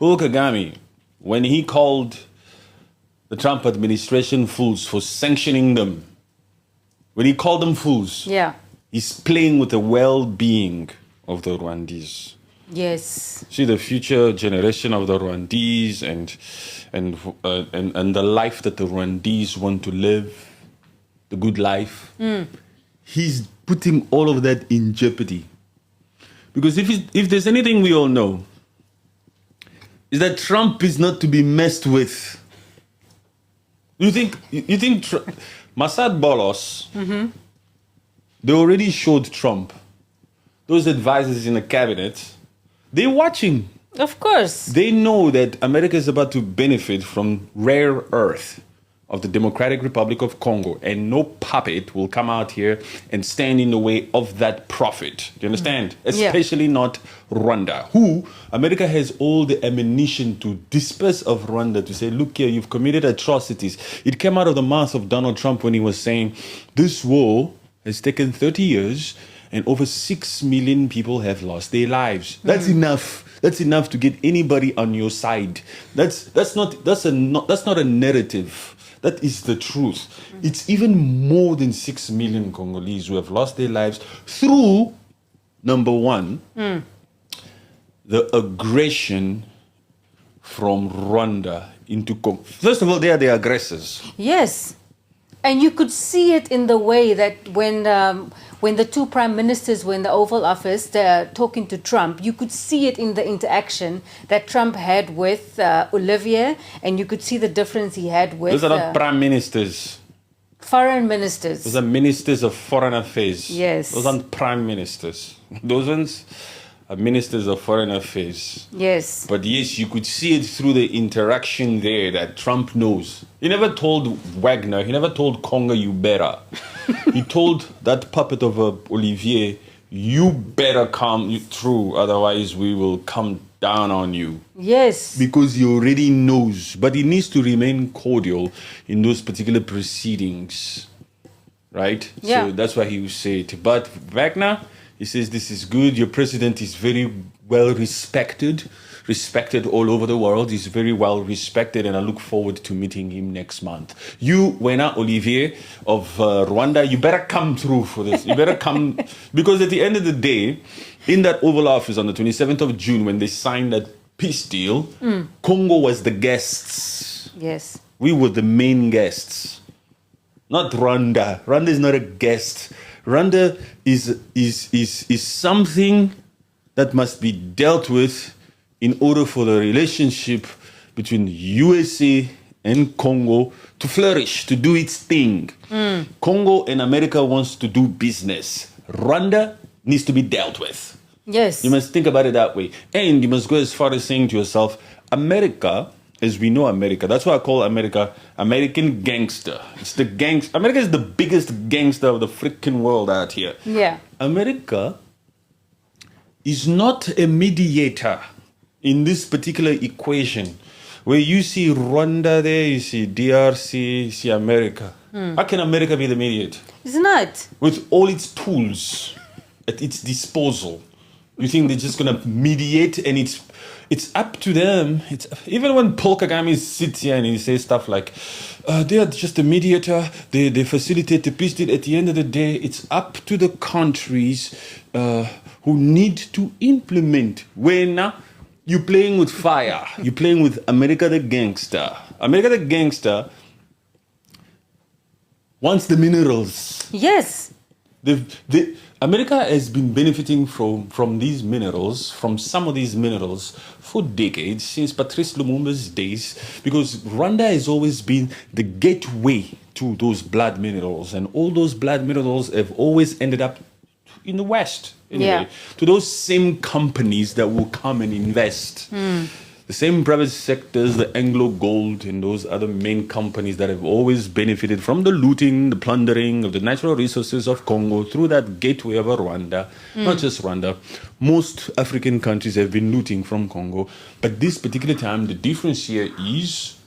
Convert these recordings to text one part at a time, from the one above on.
Paul Kagame, when he called the Trump administration fools for sanctioning them, when he called them fools, he's playing with the well-being of the Rwandese. Yes. See, the future generation of the Rwandese and the life that the Rwandese want to live, the good life. He's putting all of that in jeopardy. Because if there's anything we all know, is that Trump is not to be messed with. You think Masad Bolos, they already showed Trump, those advisors in the cabinet, they're watching. Of course. They know that America is about to benefit from rare earth of the Democratic Republic of Congo, and no puppet will come out here and stand in the way of that profit. Do you understand? Especially not Rwanda, who America has all the ammunition to disperse of Rwanda, to say, look here, you've committed atrocities. It came out of the mouth of Donald Trump when he was saying, this war has taken 30 years and over 6 million people have lost their lives. That's enough. That's enough to get anybody on your side. That's not a narrative. That is the truth. It's even more than 6 million Congolese who have lost their lives through, number one, the aggression from Rwanda into Congo. First of all, they are the aggressors. Yes. And you could see it in the way that when the two prime ministers were in the Oval Office talking to Trump, you could see it in the interaction that Trump had with Olivier, and you could see the difference he had with... Those are not prime ministers. Foreign ministers. Those are ministers of foreign affairs. Yes. Those aren't prime ministers. Those ones are ministers of foreign affairs. Yes. But yes, you could see it through the interaction there that Trump knows. He never told Wagner, he never told Congo, you better. He told that puppet of Olivier, you better come through, otherwise we will come down on you. Yes. Because he already knows. But he needs to remain cordial in those particular proceedings. Right? Yeah. So that's why he will say it. But Wagner, he says, this is good. Your president is very well respected all over the world. He's very well respected, and I look forward to meeting him next month. You, Wena Olivier of Rwanda, you better come through for this. You better come, because at the end of the day, in that Oval Office on the 27th of June, when they signed that peace deal, Congo was the guests. Yes. We were the main guests, not Rwanda. Rwanda is not a guest. Rwanda is something that must be dealt with in order for the relationship between USA and Congo to flourish, to do its thing. Congo and America wants to do business. Rwanda needs to be dealt with. Yes. You must think about it that way. And you must go as far as saying to yourself, America, as we know America, that's why I call America American gangster. It's the gangster. America is the biggest gangster of the freaking world out here. Yeah. America is not a mediator in this particular equation. Where you see Rwanda there, you see DRC, you see America. How can America be the mediator? It's not. With all its tools at its disposal. You think they're just going to mediate, and it's up to them. It's even when Paul Kagame sits here and he says stuff like, they are just a mediator, they facilitate the peace deal. At the end of the day, it's up to the countries who need to implement. When you're playing with fire, you're playing with America the gangster. America the gangster wants the minerals. Yes. America has been benefiting from these minerals, from some of these minerals, for decades, since Patrice Lumumba's days, because Rwanda has always been the gateway to those blood minerals, and all those blood minerals have always ended up in the West, anyway, to those same companies that will come and invest. The same private sectors, the Anglo Gold and those other main companies that have always benefited from the looting, the plundering of the natural resources of Congo through that gateway of Rwanda. Not just Rwanda. Most African countries have been looting from Congo. But this particular time, the difference here is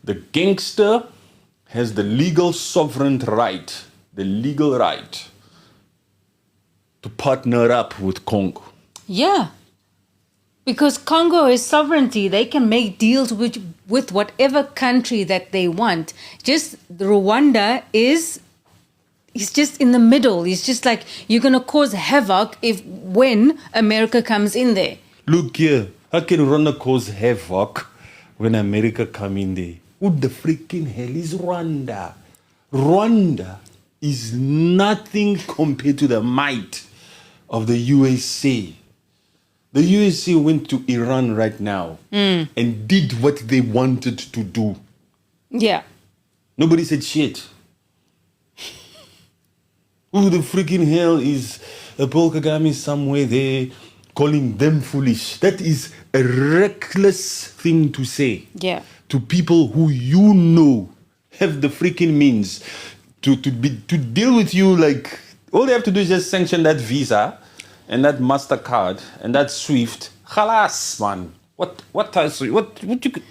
the gangster has the legal sovereign right, the legal right to partner up with Congo. Yeah. Because Congo is sovereignty. They can make deals with whatever country that they want. Just Rwanda is just in the middle. It's just like you're going to cause havoc when America comes in there. Look here. How can Rwanda cause havoc when America come in there? Who the freaking hell is Rwanda? Rwanda is nothing compared to the might of the USA. The USA went to Iran right now and did what they wanted to do. Yeah. Nobody said shit. Who the freaking hell is Paul Kagame somewhere there calling them foolish? That is a reckless thing to say. Yeah. To people who you know have the freaking means to deal with you. Like, all they have to do is just sanction that Visa and that MasterCard and that SWIFT. Khalas, man. What you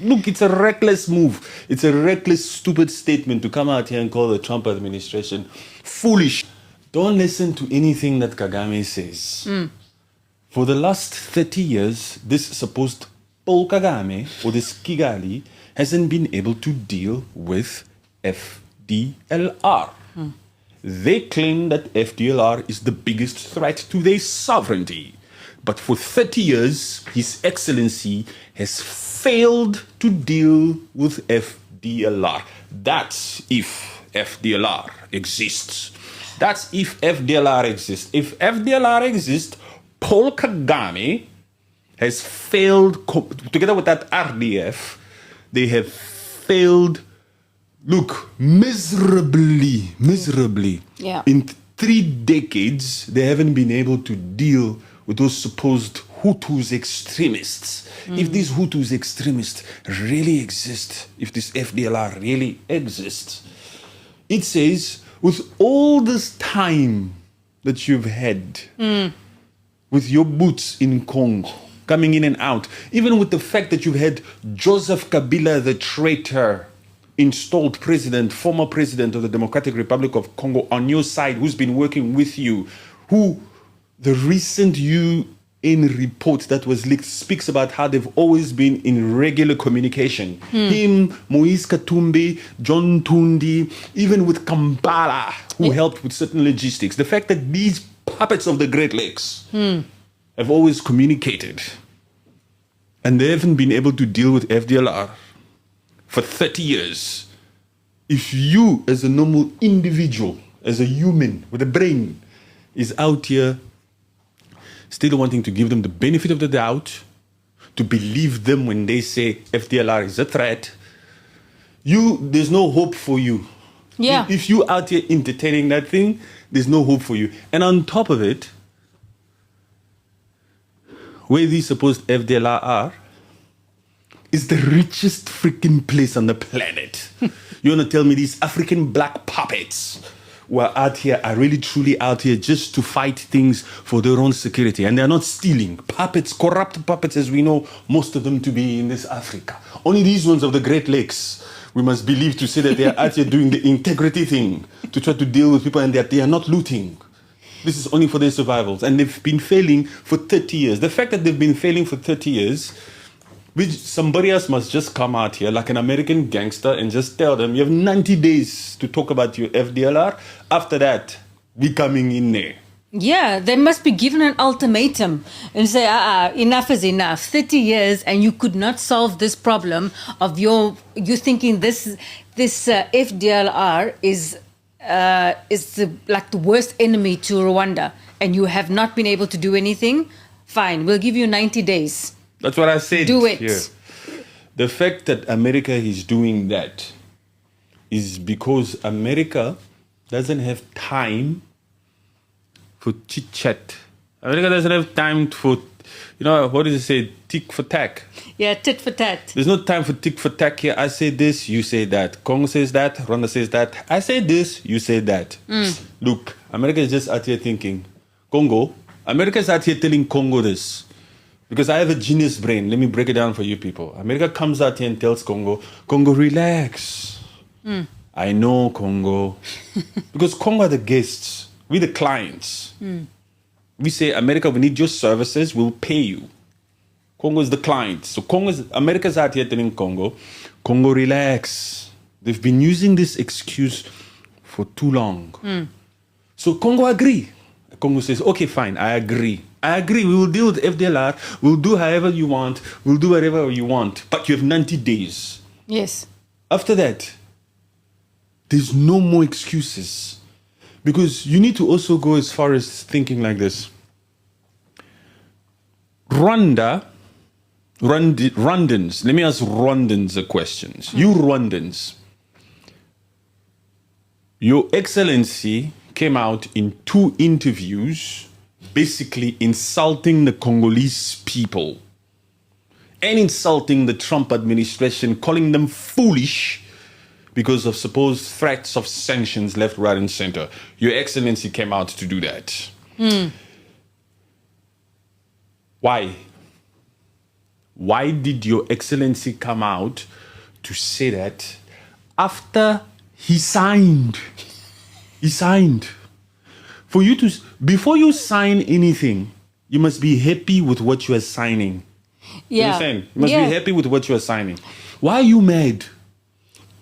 look, it's a reckless move. It's a reckless, stupid statement to come out here and call the Trump administration foolish. Don't listen to anything that Kagame says. For the last 30 years, this supposed Paul Kagame or this Kigali hasn't been able to deal with FDLR. They claim that FDLR is the biggest threat to their sovereignty. But for 30 years, His Excellency has failed to deal with FDLR. That's if FDLR exists. That's if FDLR exists. If FDLR exists, Paul Kagame has failed, together with that RDF, they have failed, look, miserably. Yeah. In 3 decades, they haven't been able to deal with those supposed Hutus extremists. If these Hutus extremists really exist, if this FDLR really exists, it says, with all this time that you've had with your boots in Congo, coming in and out, even with the fact that you've had Joseph Kabila, the traitor, installed president, former president of the Democratic Republic of Congo on your side, who's been working with you, who the recent UN report that was leaked speaks about how they've always been in regular communication. Him, Moise Katumbi, John Tundi, even with Kampala, who helped with certain logistics. The fact that these puppets of the Great Lakes have always communicated, and they haven't been able to deal with FDLR for 30 years. If you, as a normal individual, as a human with a brain, is out here still wanting to give them the benefit of the doubt, to believe them when they say FDLR is a threat, there's no hope for you. Yeah. If you out here entertaining that thing, there's no hope for you. And on top of it, where these supposed FDLR are, is the richest freaking place on the planet. You want to tell me these African black puppets who are out here are really truly out here just to fight things for their own security, and they're not stealing puppets, corrupt puppets, as we know most of them to be in this Africa. Only these ones of the Great Lakes we must believe to say that they are out here doing the integrity thing to try to deal with people, and that they are not looting. This is only for their survivals, and they've been failing for 30 years. The fact that they've been failing for 30 years, somebody else must just come out here like an American gangster and just tell them, you have 90 days to talk about your FDLR. After that, we coming in there. Yeah, they must be given an ultimatum and say, enough is enough. 30 years and you could not solve this problem of you thinking this FDLR is like the worst enemy to Rwanda, and you have not been able to do anything. Fine, we'll give you 90 days. That's what I said. Do it. Here. The fact that America is doing that is because America doesn't have time for chit-chat. America doesn't have time for, what does it say? Tick for tack. Yeah, tit for tat. There's no time for tick for tack here. I say this, you say that. Congo says that, Rwanda says that. I say this, you say that. Look, America is just out here thinking, Congo, America is out here telling Congo this. Because I have a genius brain. Let me break it down for you people. America comes out here and tells Congo, relax. I know, Congo. Because Congo are the guests. We're the clients. We say, America, we need your services. We'll pay you. Congo is the client. So America's out here telling Congo, relax. They've been using this excuse for too long. So Congo agree. Congo says, okay, fine, I agree. We will deal with FDLR. We'll do however you want. We'll do whatever you want. But you have 90 days. Yes. After that, there's no more excuses. Because you need to also go as far as thinking like this. Rwandans, let me ask Rwandans a question. You Rwandans, Your Excellency came out in 2 interviews basically insulting the Congolese people and insulting the Trump administration, calling them foolish because of supposed threats of sanctions left, right, and center. Your Excellency came out to do that. Why? Why did Your Excellency come out to say that after he signed? He signed. For you to, before you sign anything, you must be happy with what you are signing. Yeah. You understand? You must be happy with what you are signing. Why are you mad?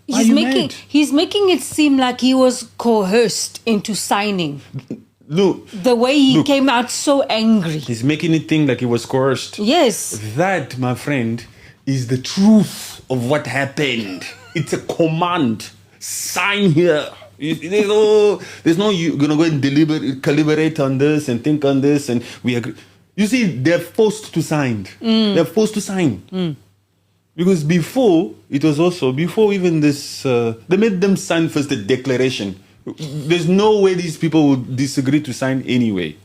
He's making it seem like he was coerced into signing. Look, the way he came out so angry. He's making it think like he was coerced. Yes. That, my friend, is the truth of what happened. It's a command. Sign here. There's no you're gonna go and deliberate on this and think on this and we agree. You see, they're forced to sign. They're forced to sign. Because before, it was also, before even this, they made them sign first the declaration. There's no way these people would disagree to sign anyway.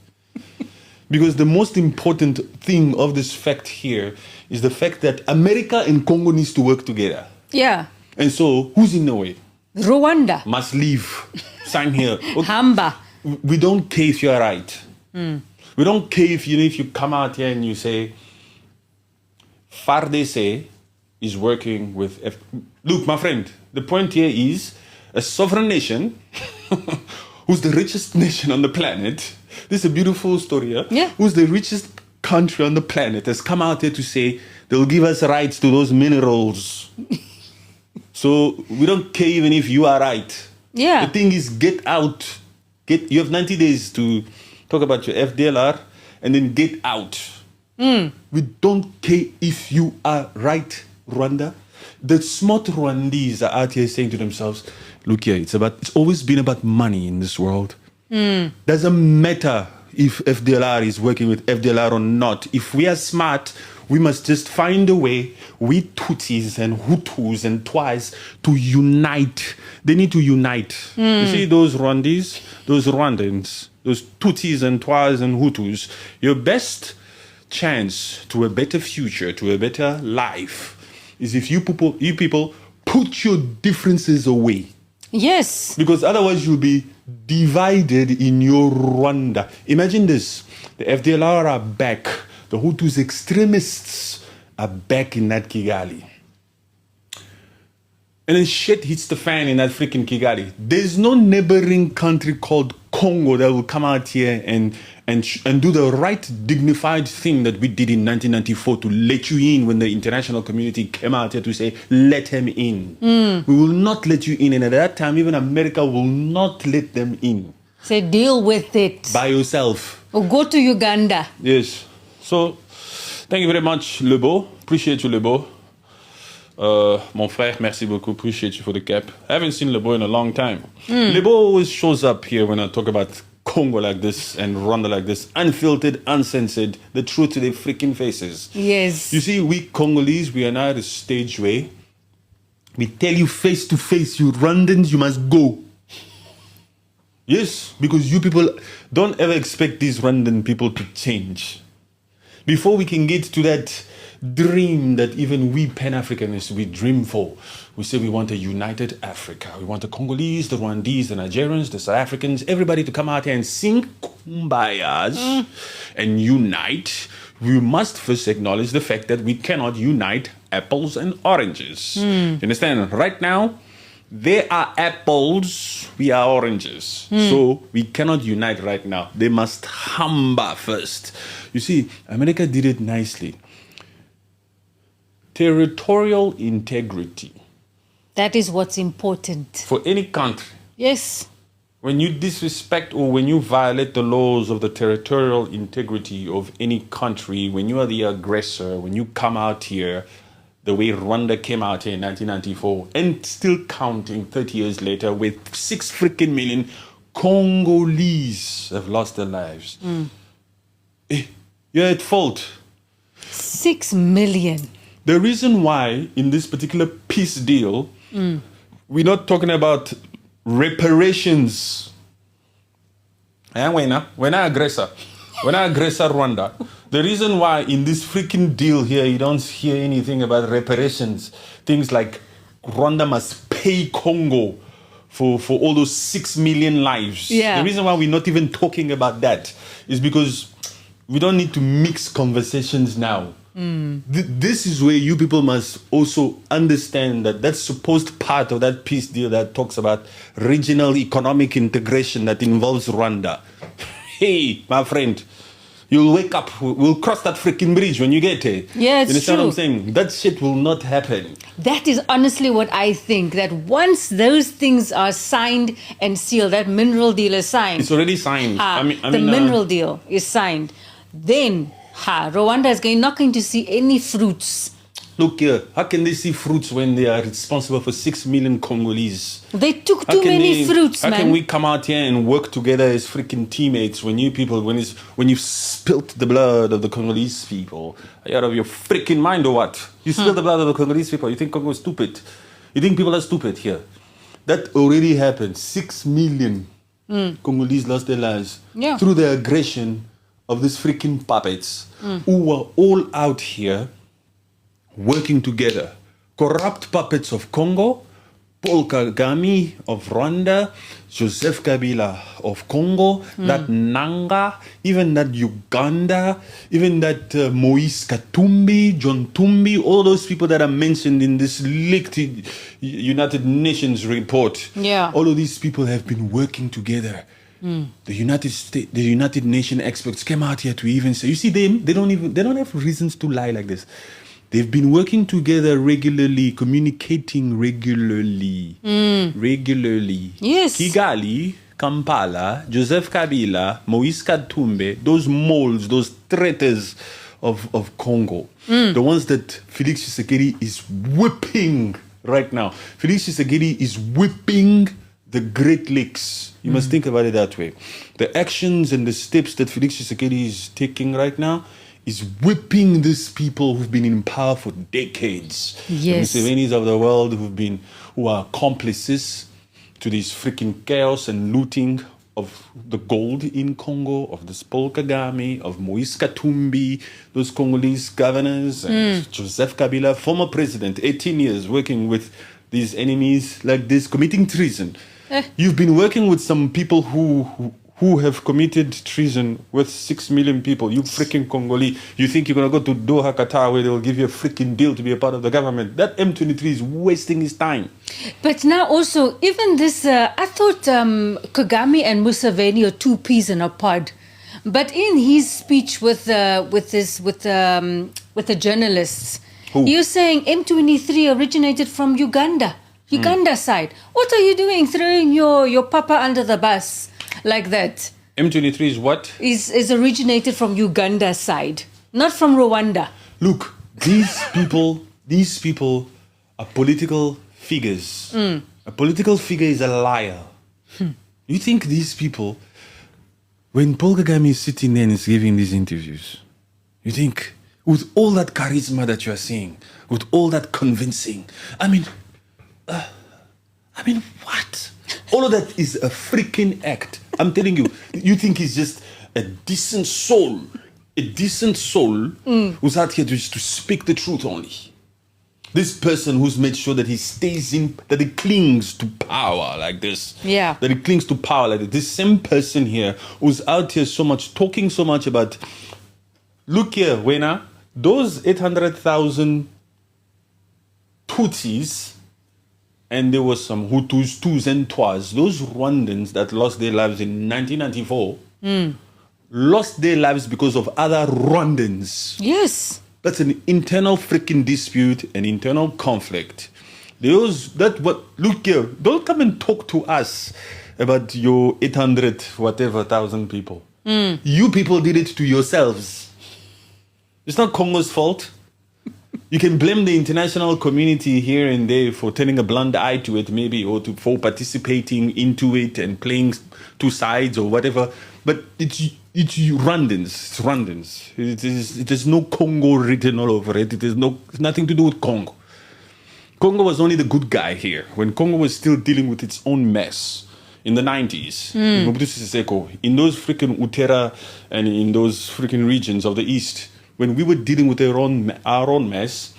Because the most important thing of this fact here is the fact that America and Congo needs to work together. Yeah. And so, who's in the way? Rwanda. Must leave. Sign here. Okay. Hamba. We don't care if you're right. We don't care if you come out here and you say, FARDC is working with... Look, my friend, the point here is a sovereign nation who's the richest nation on the planet. This is a beautiful story here. Yeah. Who's the richest country on the planet has come out here to say they'll give us rights to those minerals. So we don't care even if you are right. Yeah. The thing is, get out. You have 90 days to talk about your FDLR and then get out. We don't care if you are right, Rwanda. The smart Rwandese are out here saying to themselves, look here, it's always been about money in this world. Doesn't matter if FDLR is working with FDLR or not. If we are smart, we must just find a way, we Tutsis and Hutus and Twas, to unite. They need to unite. You see those Rwandese, those Rwandans, those Tutsis and Twas and Hutus, your best chance to a better future, to a better life, is if you people put your differences away. Yes. Because otherwise you'll be divided in your Rwanda. Imagine this. The FDLR are back. The Hutus extremists are back in that Kigali. And then shit hits the fan in that freaking Kigali. There's no neighboring country called Congo that will come out here and do the right dignified thing that we did in 1994 to let you in when the international community came out here to say, let him in. We will not let you in. And at that time, even America will not let them in. Say, deal with it. By yourself. Or go to Uganda. Yes. So, thank you very much, Lebo. Appreciate you, Lebo. Mon frère, merci beaucoup. Appreciate you for the cap. I haven't seen Lebo in a long time. Lebo always shows up here when I talk about Congo like this and Rwanda like this. Unfiltered, uncensored. The truth to their freaking faces. Yes. You see, we Congolese, we are now at a stage where we tell you face to face, you Rwandans, you must go. Yes, because you people don't ever expect these Rwandan people to change. Before we can get to that dream that even we Pan-Africanists, we dream for. We say we want a united Africa. We want the Congolese, the Rwandese, the Nigerians, the South Africans, everybody to come out here and sing kumbayas and unite. We must first acknowledge the fact that we cannot unite apples and oranges. You understand? Right now, they are apples, we are oranges. So we cannot unite right now. They must hamba first. You see, America did it nicely. Territorial integrity. That is what's important. For any country. Yes. When you disrespect or when you violate the laws of the territorial integrity of any country, when you are the aggressor, when you come out here the way Rwanda came out here in 1994 and still counting 30 years later with 6 freaking million Congolese have lost their lives. You're at fault. 6 million. The reason why in this particular peace deal, we're not talking about reparations. When I aggressor Rwanda, the reason why in this freaking deal here you don't hear anything about reparations, things like Rwanda must pay Congo for all those 6 million lives. Yeah. The reason why we're not even talking about that is because we don't need to mix conversations now. This is where you people must also understand that that's supposed part of that peace deal that talks about regional economic integration that involves Rwanda. Hey, my friend, you'll wake up. We'll cross that freaking bridge when you get here. Yeah, it's you understand true. what I'm saying? That shit will not happen. That is honestly what I think, that once those things are signed and sealed, that mineral deal is signed. It's already signed. The mineral deal is signed. Then, Rwanda is not going to see any fruits. Look here, how can they see fruits when they are responsible for 6 million Congolese? They took too many fruits, man. How can we come out here and work together as freaking teammates when you people, when you've spilt the blood of the Congolese people? Are you out of your freaking mind or what? You spilled the blood of the Congolese people. You think Congo is stupid? You think people are stupid here? That already happened. 6 million Congolese lost their lives through the aggression of these freaking puppets who were all out here working together. Corrupt puppets of Congo, Paul Kagame of Rwanda, Joseph Kabila of Congo, that Nanga, even that Uganda, even that Moise Katumbi, John Tumbi, all those people that are mentioned in this leaked United Nations report. Yeah. All of these people have been working together. The United Nations experts came out here to even say, you see, they don't have reasons to lie like this. They've been working together regularly, communicating regularly. Yes. Kigali, Kampala, Joseph Kabila, Moise Katumbi, those moles, those traitors of Congo, the ones that Felix Tshisekedi is whipping right now. Felix Tshisekedi is whipping the Great Lakes. You must think about it that way. The actions and the steps that Felix Tshisekedi is taking right now is whipping these people who've been in power for decades. Yes. The Musevenis of the world who are accomplices to this freaking chaos and looting of the gold in Congo, of this Paul Kagame, of Moise Katumbi, those Congolese governors, and Joseph Kabila, former president, 18 years working with these enemies like this, committing treason. You've been working with some people who have committed treason with 6 million people. You freaking Congolese. You think you're going to go to Doha, Qatar, where they'll give you a freaking deal to be a part of the government. That M23 is wasting his time. But now also, even this, I thought Kagame and Museveni are two peas in a pod. But in his speech with the journalists, you're saying M23 originated from Uganda side. What are you doing, throwing your papa under the bus like that? M23 is what? Is originated from Uganda side, not from Rwanda. Look, these people are political figures. A political figure is a liar. You think these people, when Paul Kagame is sitting there and is giving these interviews, you think with all that charisma that you are seeing, with all that convincing, I mean, what? All of that is a freaking act. I'm telling you, you think he's just a decent soul who's out here just to speak the truth only. This person who's made sure that he stays in, that he clings to power like this. Yeah. That he clings to power like this. This same person here who's out here talking so much about, look here, Wena, those 800,000 Tutsis, and there was some Hutus, Tus and Twas, those Rwandans that lost their lives in 1994, lost their lives because of other Rwandans. Yes. That's an internal freaking dispute, an internal conflict. Look here, don't come and talk to us about your 800 whatever thousand people. You people did it to yourselves. It's not Congo's fault. You can blame the international community here and there for turning a blind eye to it, maybe, or for participating into it and playing two sides or whatever. But it's Rwandans. It's Rwandans. There's no Congo written all over it. It's nothing to do with Congo. Congo was only the good guy here when Congo was still dealing with its own mess in the 90s. Mobutu Sese Seko, in those freaking Utera and in those freaking regions of the East, when we were dealing with our own mess,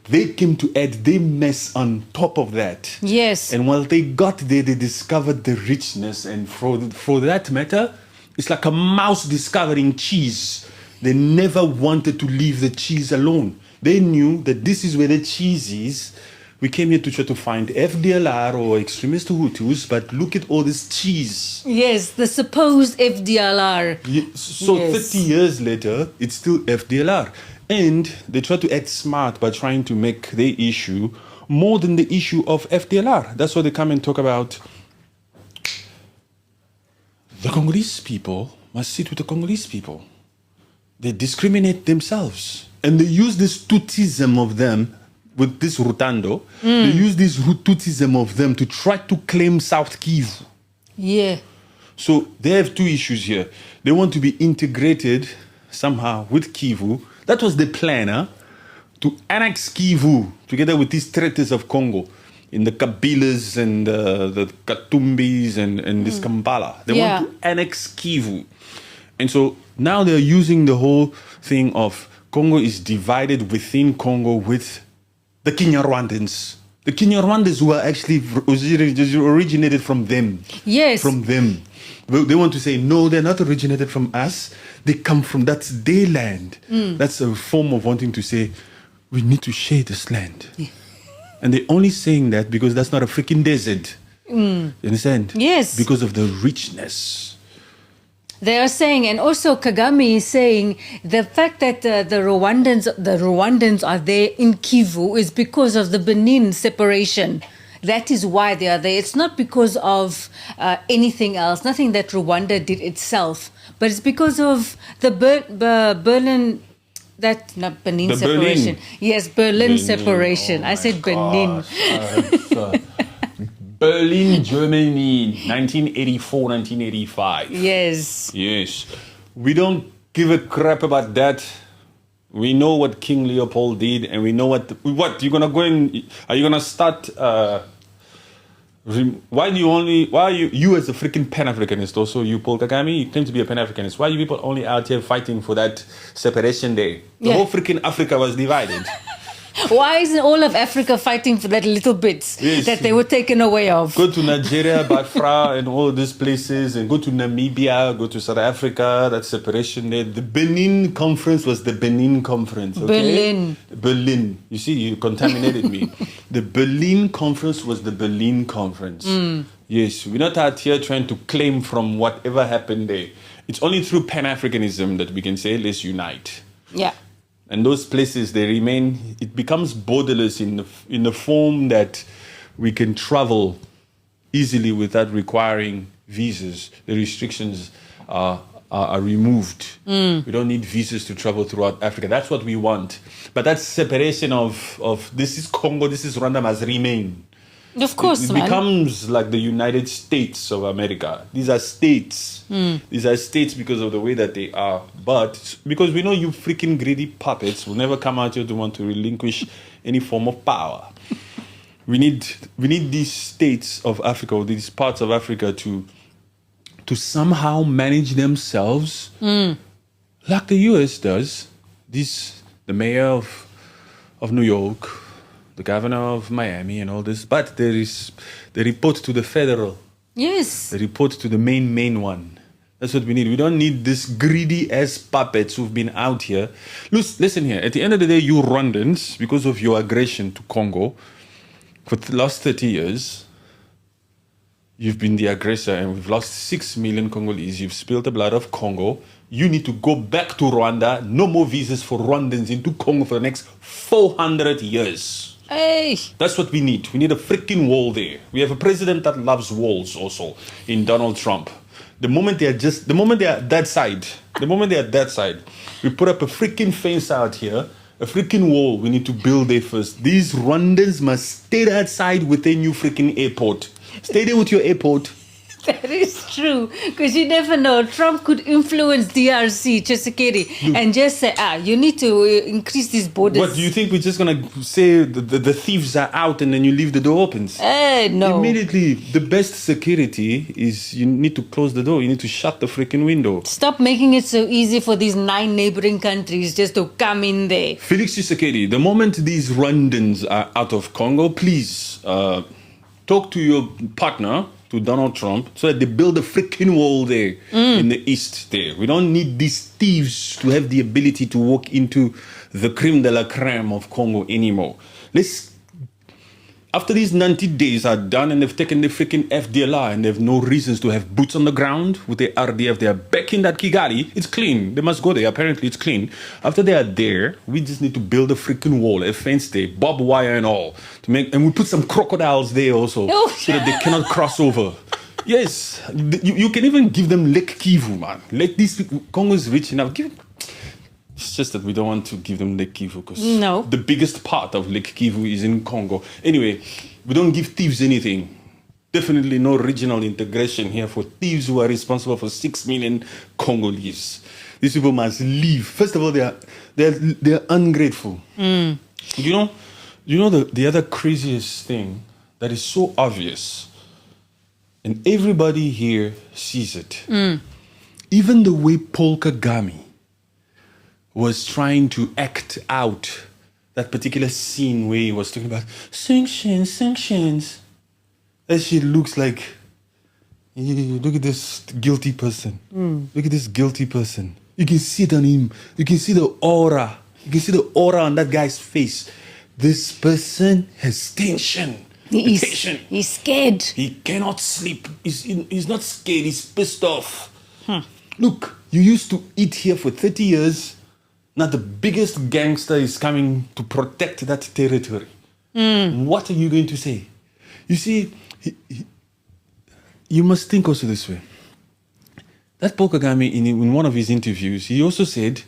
they came to add their mess on top of that. Yes. And while they got there, they discovered the richness. And for that matter, it's like a mouse discovering cheese. They never wanted to leave the cheese alone. They knew that this is where the cheese is. We came here to try to find FDLR or extremist Hutus, but look at all this cheese. Yes, the supposed FDLR. So 30 years later, it's still FDLR. And they try to act smart by trying to make their issue more than the issue of FDLR. That's why they come and talk about the Congolese people must sit with the Congolese people. They discriminate themselves. And they use this Tutism of them with this Rutando. They use this Tutism of them to try to claim South Kivu. Yeah. So they have two issues here. They want to be integrated somehow with Kivu. That was the plan, to annex Kivu together with these traitors of Congo in the Kabilas and the Katumbis and this Kampala. They want to annex Kivu. And so now they're using the whole thing of Congo is divided within Congo with the Kinyarwandans. The Kinyarwandans who are actually originated from them. Yes. From them. They want to say, no, they're not originated from us. They come from, that's their land. That's a form of wanting to say, we need to share this land. Yeah. And they're only saying that because that's not a freaking desert. You understand? Yes. Because of the richness. They are saying, and also Kagame is saying, the fact that the Rwandans are there in Kivu is because of the Benin separation. That is why they are there. It's not because of anything else, nothing that Rwanda did itself, but it's because of the Berlin, not Benin the separation. Berlin. Yes, Berlin separation. Oh I said Benin. Berlin, Germany, 1984, 1985. Yes. Yes. We don't give a crap about that. We know what King Leopold did, and we know what you're gonna go in. Are you gonna start? Why are you as a freaking Pan-Africanist, also you Paul Kagame, you claim to be a Pan-Africanist. Why are you people only out here fighting for that separation day? The whole freaking Africa was divided. Why isn't all of Africa fighting for that little bits that they were taken away of? Go to Nigeria, Biafra, and all these places, and go to Namibia, go to South Africa, that separation there. The Benin Conference was the Benin Conference, okay? Berlin. You see, you contaminated me. The Berlin Conference was the Berlin Conference. Yes, we're not out here trying to claim from whatever happened there. It's only through Pan-Africanism that we can say, let's unite. Yeah. And those places, they remain, it becomes borderless in the form that we can travel easily without requiring visas. The restrictions are removed. We don't need visas to travel throughout Africa. That's what we want. But that separation of this is Congo, this is Rwanda must remain. Of course, it becomes like the United States of America. These are states. These are states because of the way that they are. But because we know you freaking greedy puppets will never come out here to want to relinquish any form of power. We need these states of Africa, or these parts of Africa, to somehow manage themselves like the US does. The mayor of New York, the governor of Miami and all this, but they report to the federal. Yes. They report to the main one. That's what we need. We don't need this greedy ass puppets who've been out here. Listen here. At the end of the day, you Rwandans, because of your aggression to Congo, for the last 30 years, you've been the aggressor, and we've lost 6 million Congolese. You've spilled the blood of Congo. you need to go back to Rwanda. No more visas for Rwandans into Congo for the next 400 years. Hey. That's what we need. We need a freaking wall there. We have a president that loves walls also in Donald Trump. The moment they are that side, we put up a freaking fence out here, a freaking wall we need to build there first. These Rwandans must stay that side with their new freaking airport. Stay there with your airport. That is true, because you never know. Trump could influence DRC, Tshisekedi, and just say, you need to increase these borders. What, do you think we're just going to say the thieves are out and then you leave the door open? No. Immediately, the best security is you need to close the door. You need to shut the freaking window. Stop making it so easy for these 9 neighboring countries just to come in there. Felix Tshisekedi, the moment these Rwandans are out of Congo, please talk to your partner, to Donald Trump, so that they build a freaking wall there in the east there. We don't need these thieves to have the ability to walk into the creme de la creme of Congo anymore. After these 90 days are done and they've taken the freaking FDLR and they have no reasons to have boots on the ground with the RDF, they are back in that Kigali. It's clean. They must go there. Apparently it's clean. After they are there, we just need to build a freaking wall, a fence there, barbed wire and all. And we put some crocodiles there also so that they cannot cross over. Yes. You can even give them Lake Kivu, man. Let these people, Congo is rich enough. It's just that we don't want to give them Lake Kivu because the biggest part of Lake Kivu is in Congo. Anyway, we don't give thieves anything. Definitely no regional integration here for thieves who are responsible for 6 million Congolese. These people must leave. First of all, they are ungrateful. You know the other craziest thing that is so obvious, and everybody here sees it. Even the way Paul Kagame was trying to act out that particular scene where he was talking about sanctions. That shit looks like, look at this guilty person. Look at this guilty person. You can see it on him. You can see the aura. You can see the aura on that guy's face. This person has tension. He's scared. He cannot sleep. He's not scared. He's pissed off. Look, you used to eat here for 30 years. Now the biggest gangster is coming to protect that territory. What are you going to say? You see, you must think also this way. That Paul Kagame, in one of his interviews, he also said,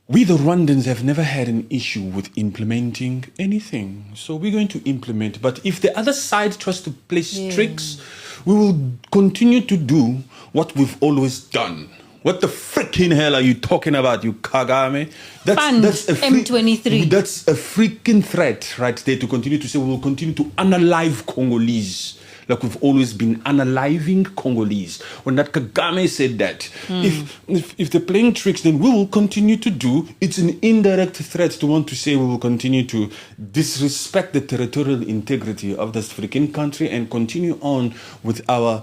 we the Rwandans have never had an issue with implementing anything. So we're going to implement. But if the other side tries to play tricks, we will continue to do what we've always done. What the freaking hell are you talking about, you Kagame? That's a M23. That's a freaking threat right there to continue to say we will continue to unalive Congolese like we've always been unaliving Congolese. When that Kagame said that, if they're playing tricks, then we will continue to do. It's an indirect threat to want to say we will continue to disrespect the territorial integrity of this freaking country and continue on with our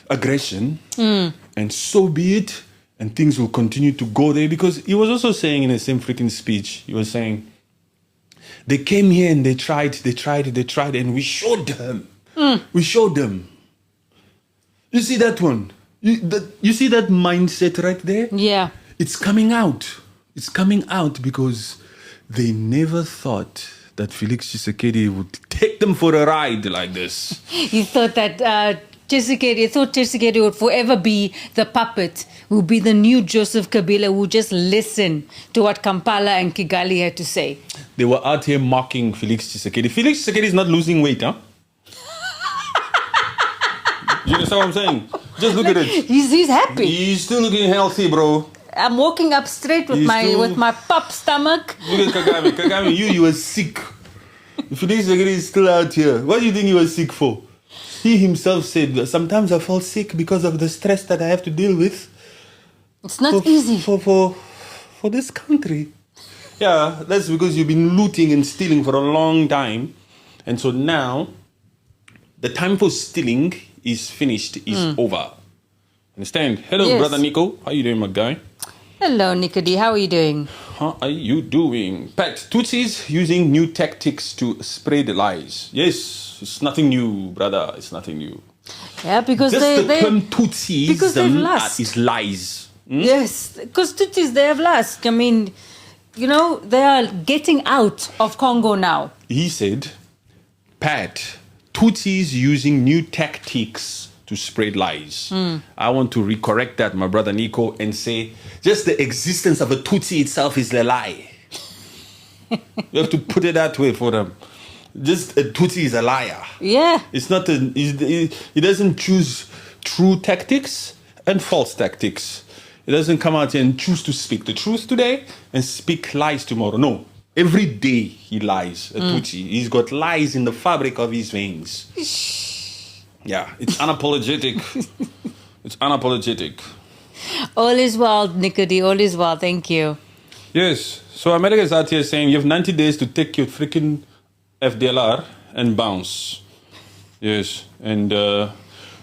aggression, and so be it, and things will continue to go there. Because he was also saying in the same freaking speech, he was saying, they came here and they tried, and we showed them. We showed them. You see that one? You see that mindset right there? Yeah. It's coming out. It's coming out because they never thought that Felix Tshisekedi would take them for a ride like this. You thought that Tshisekedi would forever be the puppet, who would be the new Joseph Kabila, who would just listen to what Kampala and Kigali had to say. They were out here mocking Felix Tshisekedi. Felix Tshisekedi is not losing weight, huh? You understand what I'm saying? Just look at it. He's happy. He's still looking healthy, bro. I'm walking up straight with my pop stomach. Look at Kagame. Kagame, you were sick. Felix Tshisekedi is still out here. What do you think he was sick for? He himself said, sometimes I fall sick because of the stress that I have to deal with. It's not easy. For this country. Yeah, that's because you've been looting and stealing for a long time. And so now, the time for stealing is finished, is over. Understand? Hello, brother Nico. How you doing, my guy? Hello, Nico D. How are you doing? How are you doing? Pat, Tutsis using new tactics to spread lies. Yes, it's nothing new, brother. It's nothing new. Yeah, because Just the term because they've Tutsism lost. is lies. Yes, because Tutsis, they have lost. I mean, you know, they are getting out of Congo now. He said, Pat, Tutsis using new tactics to spread lies. I want to recorrect that, my brother Nico, and say just the existence of a Tutsi itself is a lie. You have to put it that way for them. Just a Tutsi is a liar. Yeah. It's not he doesn't choose true tactics and false tactics. He doesn't come out here and choose to speak the truth today and speak lies tomorrow. No. Every day he lies, a Tutsi. He's got lies in the fabric of his veins. Yeah, it's unapologetic. It's unapologetic. All is well, Nikodi. All is well. Thank you. Yes. So America is out here saying you have 90 days to take your freaking FDLR and bounce. Yes. And do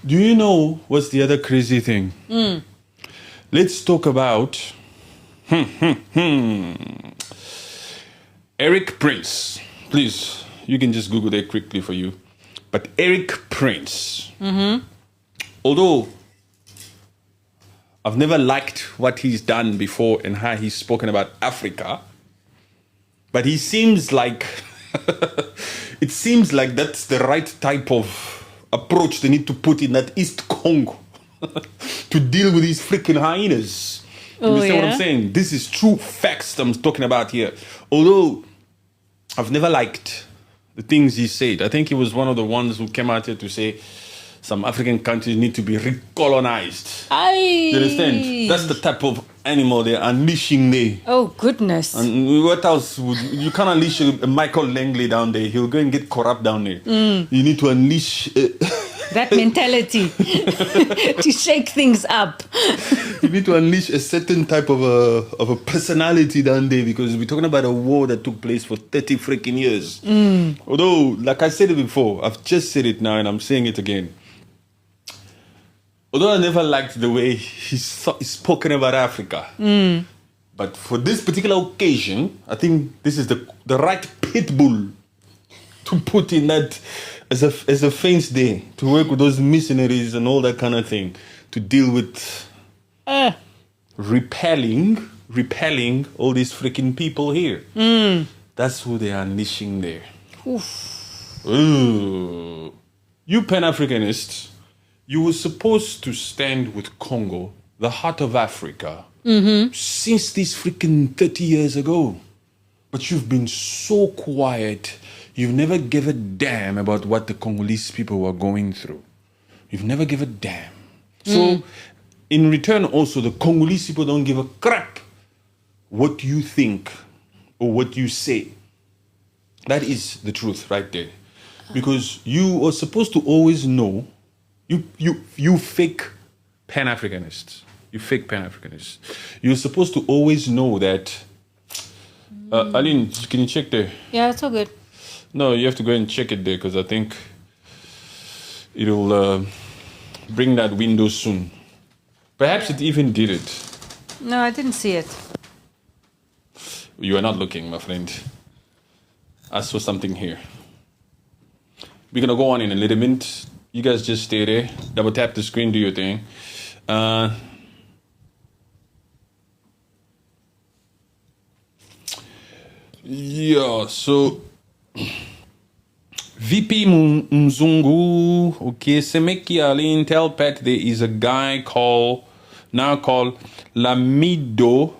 you know what's the other crazy thing? Let's talk about Eric Prince. Please, you can just Google that quickly for you. But Eric Prince, although I've never liked what he's done before and how he's spoken about Africa, but he seems like it seems like that's the right type of approach they need to put in that East Congo to deal with these freaking hyenas. You understand what I'm saying? This is true facts I'm talking about here. Although I've never liked the things he said. I think he was one of the ones who came out here to say some African countries need to be recolonized. You understand? That's the type of animal they're unleashing there. Oh, goodness. And what else? You can't unleash a Michael Langley down there. He'll go and get corrupt down there. You need to unleash... that mentality to shake things up. You need to unleash a certain type of a personality down there, because we're talking about a war that took place for 30 freaking years. Although, like I said it before, I've just said it now and I'm saying it again. Although I never liked the way he's spoken about Africa, but for this particular occasion, I think this is the right pit bull to put in that as a fence there, to work with those missionaries and all that kind of thing, to deal with repelling all these freaking people here. That's who they are unleashing there. Ooh. You Pan-Africanists, you were supposed to stand with Congo, the heart of Africa, since these freaking 30 years ago. But you've been so quiet. You've never gave a damn about what the Congolese people were going through. You've never give a damn. So, in return also, the Congolese people don't give a crap what you think or what you say. That is the truth right there. Because you are supposed to always know, you fake Pan-Africanists. You fake Pan-Africanists. You're supposed to always know that... Aline, can you check there? Yeah, it's all good. No, you have to go and check it there, because I think it'll bring that window soon. Perhaps it even did it. No, I didn't see it. You are not looking, my friend. I saw something here. We're going to go on in a little minute. You guys just stay there. Double tap the screen, do your thing. Yeah, so... VP Mzungu, okay, Semeki Aline, tell Pat there is a guy now called Lamido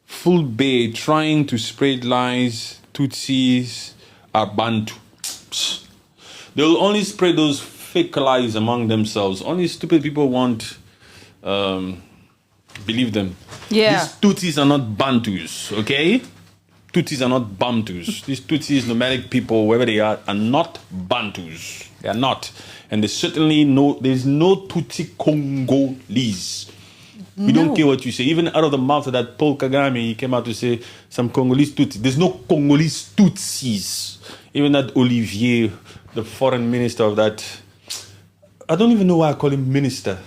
Fulbe trying to spread lies, Tutsis are Bantu. They'll only spread those fake lies among themselves. Only stupid people won't believe them. Yeah. These Tutsis are not Bantus, okay? Tutsis are not Bantus. These Tutsis, nomadic people, wherever they are not Bantus. They are not. And there's no Tutsi Congolese. We don't care what you say. Even out of the mouth of that Paul Kagame, he came out to say some Congolese Tutsis. There's no Congolese Tutsis. Even that Olivier, the foreign minister of that, I don't even know why I call him minister.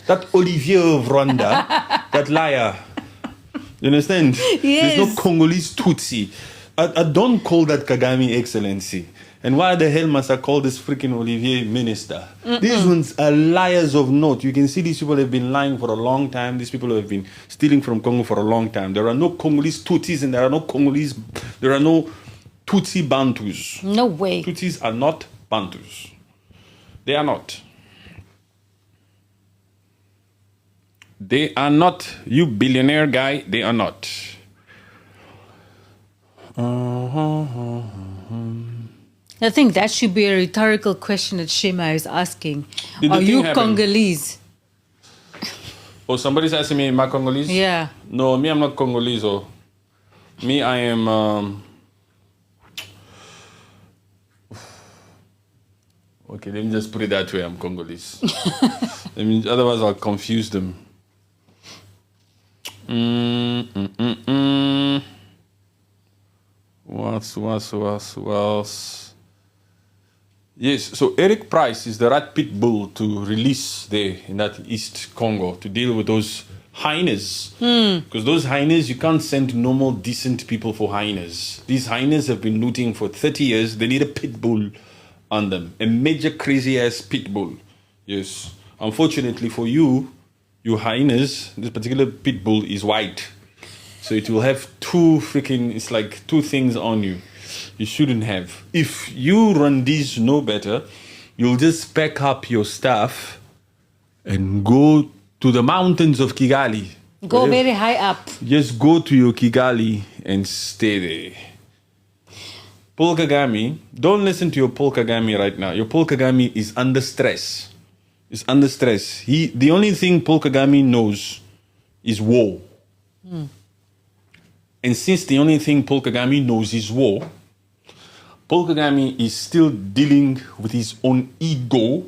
That Olivier of Rwanda, that liar. You understand? Yes. There's no Congolese Tutsi. I don't call that Kagame Excellency. And why the hell must I call this freaking Olivier minister? These ones are liars of note. You can see these people have been lying for a long time. These people have been stealing from Congo for a long time. There are no Congolese Tutsis and there are no Tutsi Bantus. No way. Tutsis are not Bantus. They are not. They are not. You billionaire guy, they are not. I think that should be a rhetorical question that Shema is asking. Did the Are thing you happen? Congolese? Oh, somebody's asking me, am I Congolese? Yeah. No, me, I'm not Congolese. Oh. Me, I am... Okay, let me just put it that way, I'm Congolese. Otherwise, I'll confuse them. What else? Yes, so Eric Price is the right pit bull to release there in that East Congo to deal with those hyenas. Because those hyenas, you can't send normal, decent people for hyenas. These hyenas have been looting for 30 years. They need a pit bull on them. A major crazy-ass pit bull. Yes. Unfortunately for you, your hyenas, this particular pit bull is white. So it will have it's like two things on you. You shouldn't have. If you Rwandese know better, you'll just pack up your stuff and go to the mountains of Kigali. Go very high up. Just go to your Kigali and stay there. Paul Kagame, don't listen to your Paul Kagame right now. Your Paul Kagame is under stress. He's under stress. The only thing Paul Kagame knows is war. And since the only thing Paul Kagame knows is war, Paul Kagame is still dealing with his own ego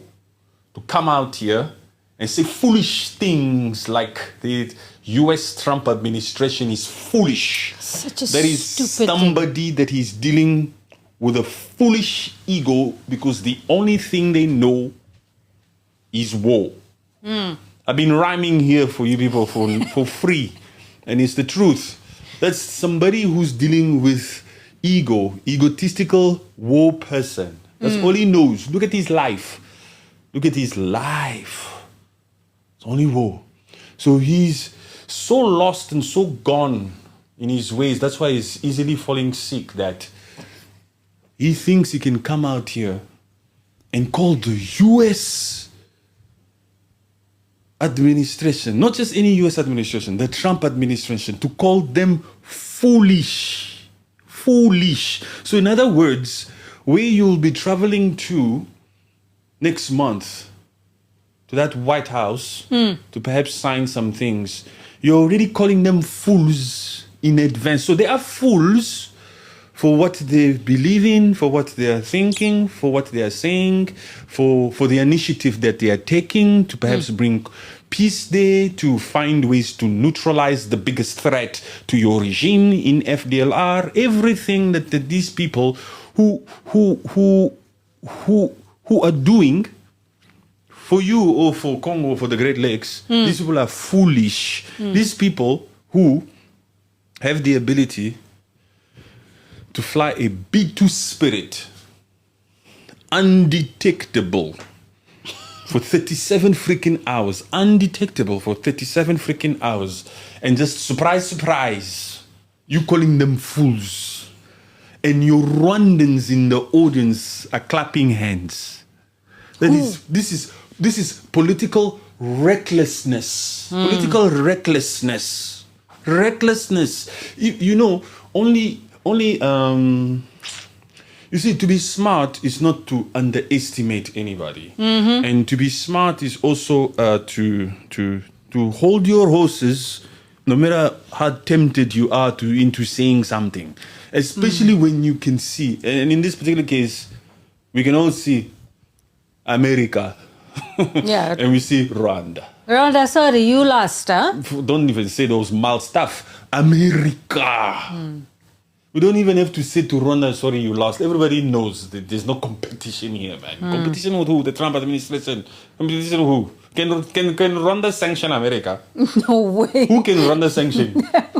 to come out here and say foolish things like the US Trump administration is foolish. Such a There is stupid somebody that is dealing with a foolish ego because the only thing they know is war. I've been rhyming here for you people for free, and it's the truth. That's somebody who's dealing with egotistical war person. That's all he knows. Look at his life. Look at his life. It's only war. So he's so lost and so gone in his ways. That's why he's easily falling sick, that he thinks he can come out here and call the US administration, not just any US administration, the Trump administration, to call them foolish. Foolish. So in other words, where you'll be traveling to next month, to that White House, to perhaps sign some things, you're already calling them fools in advance. So they are fools for what they believe in, for what they are thinking, for what they are saying, for the initiative that they are taking to perhaps bring peace there, to find ways to neutralize the biggest threat to your regime in FDLR. Everything that these people who are doing for you or for Congo or for the Great Lakes, these people are foolish. These people who have the ability to fly a B2 spirit, undetectable, for 37 freaking hours, undetectable for 37 freaking hours, and just surprise, you calling them fools, and your Rwandans in the audience are clapping hands. This is political recklessness. Political recklessness. Recklessness. You know, you see, to be smart is not to underestimate anybody, and to be smart is also to hold your horses, no matter how tempted you are into saying something, especially when you can see. And in this particular case, we can all see America, and we see Rwanda. Rwanda, sorry, you lost, huh? Don't even say those mild stuff. America. We don't even have to say to Rwanda, sorry, you lost. Everybody knows that there's no competition here, man. Competition with who? The Trump administration. Competition with who? Can Rwanda sanction America? No way. Who can Rwanda sanction?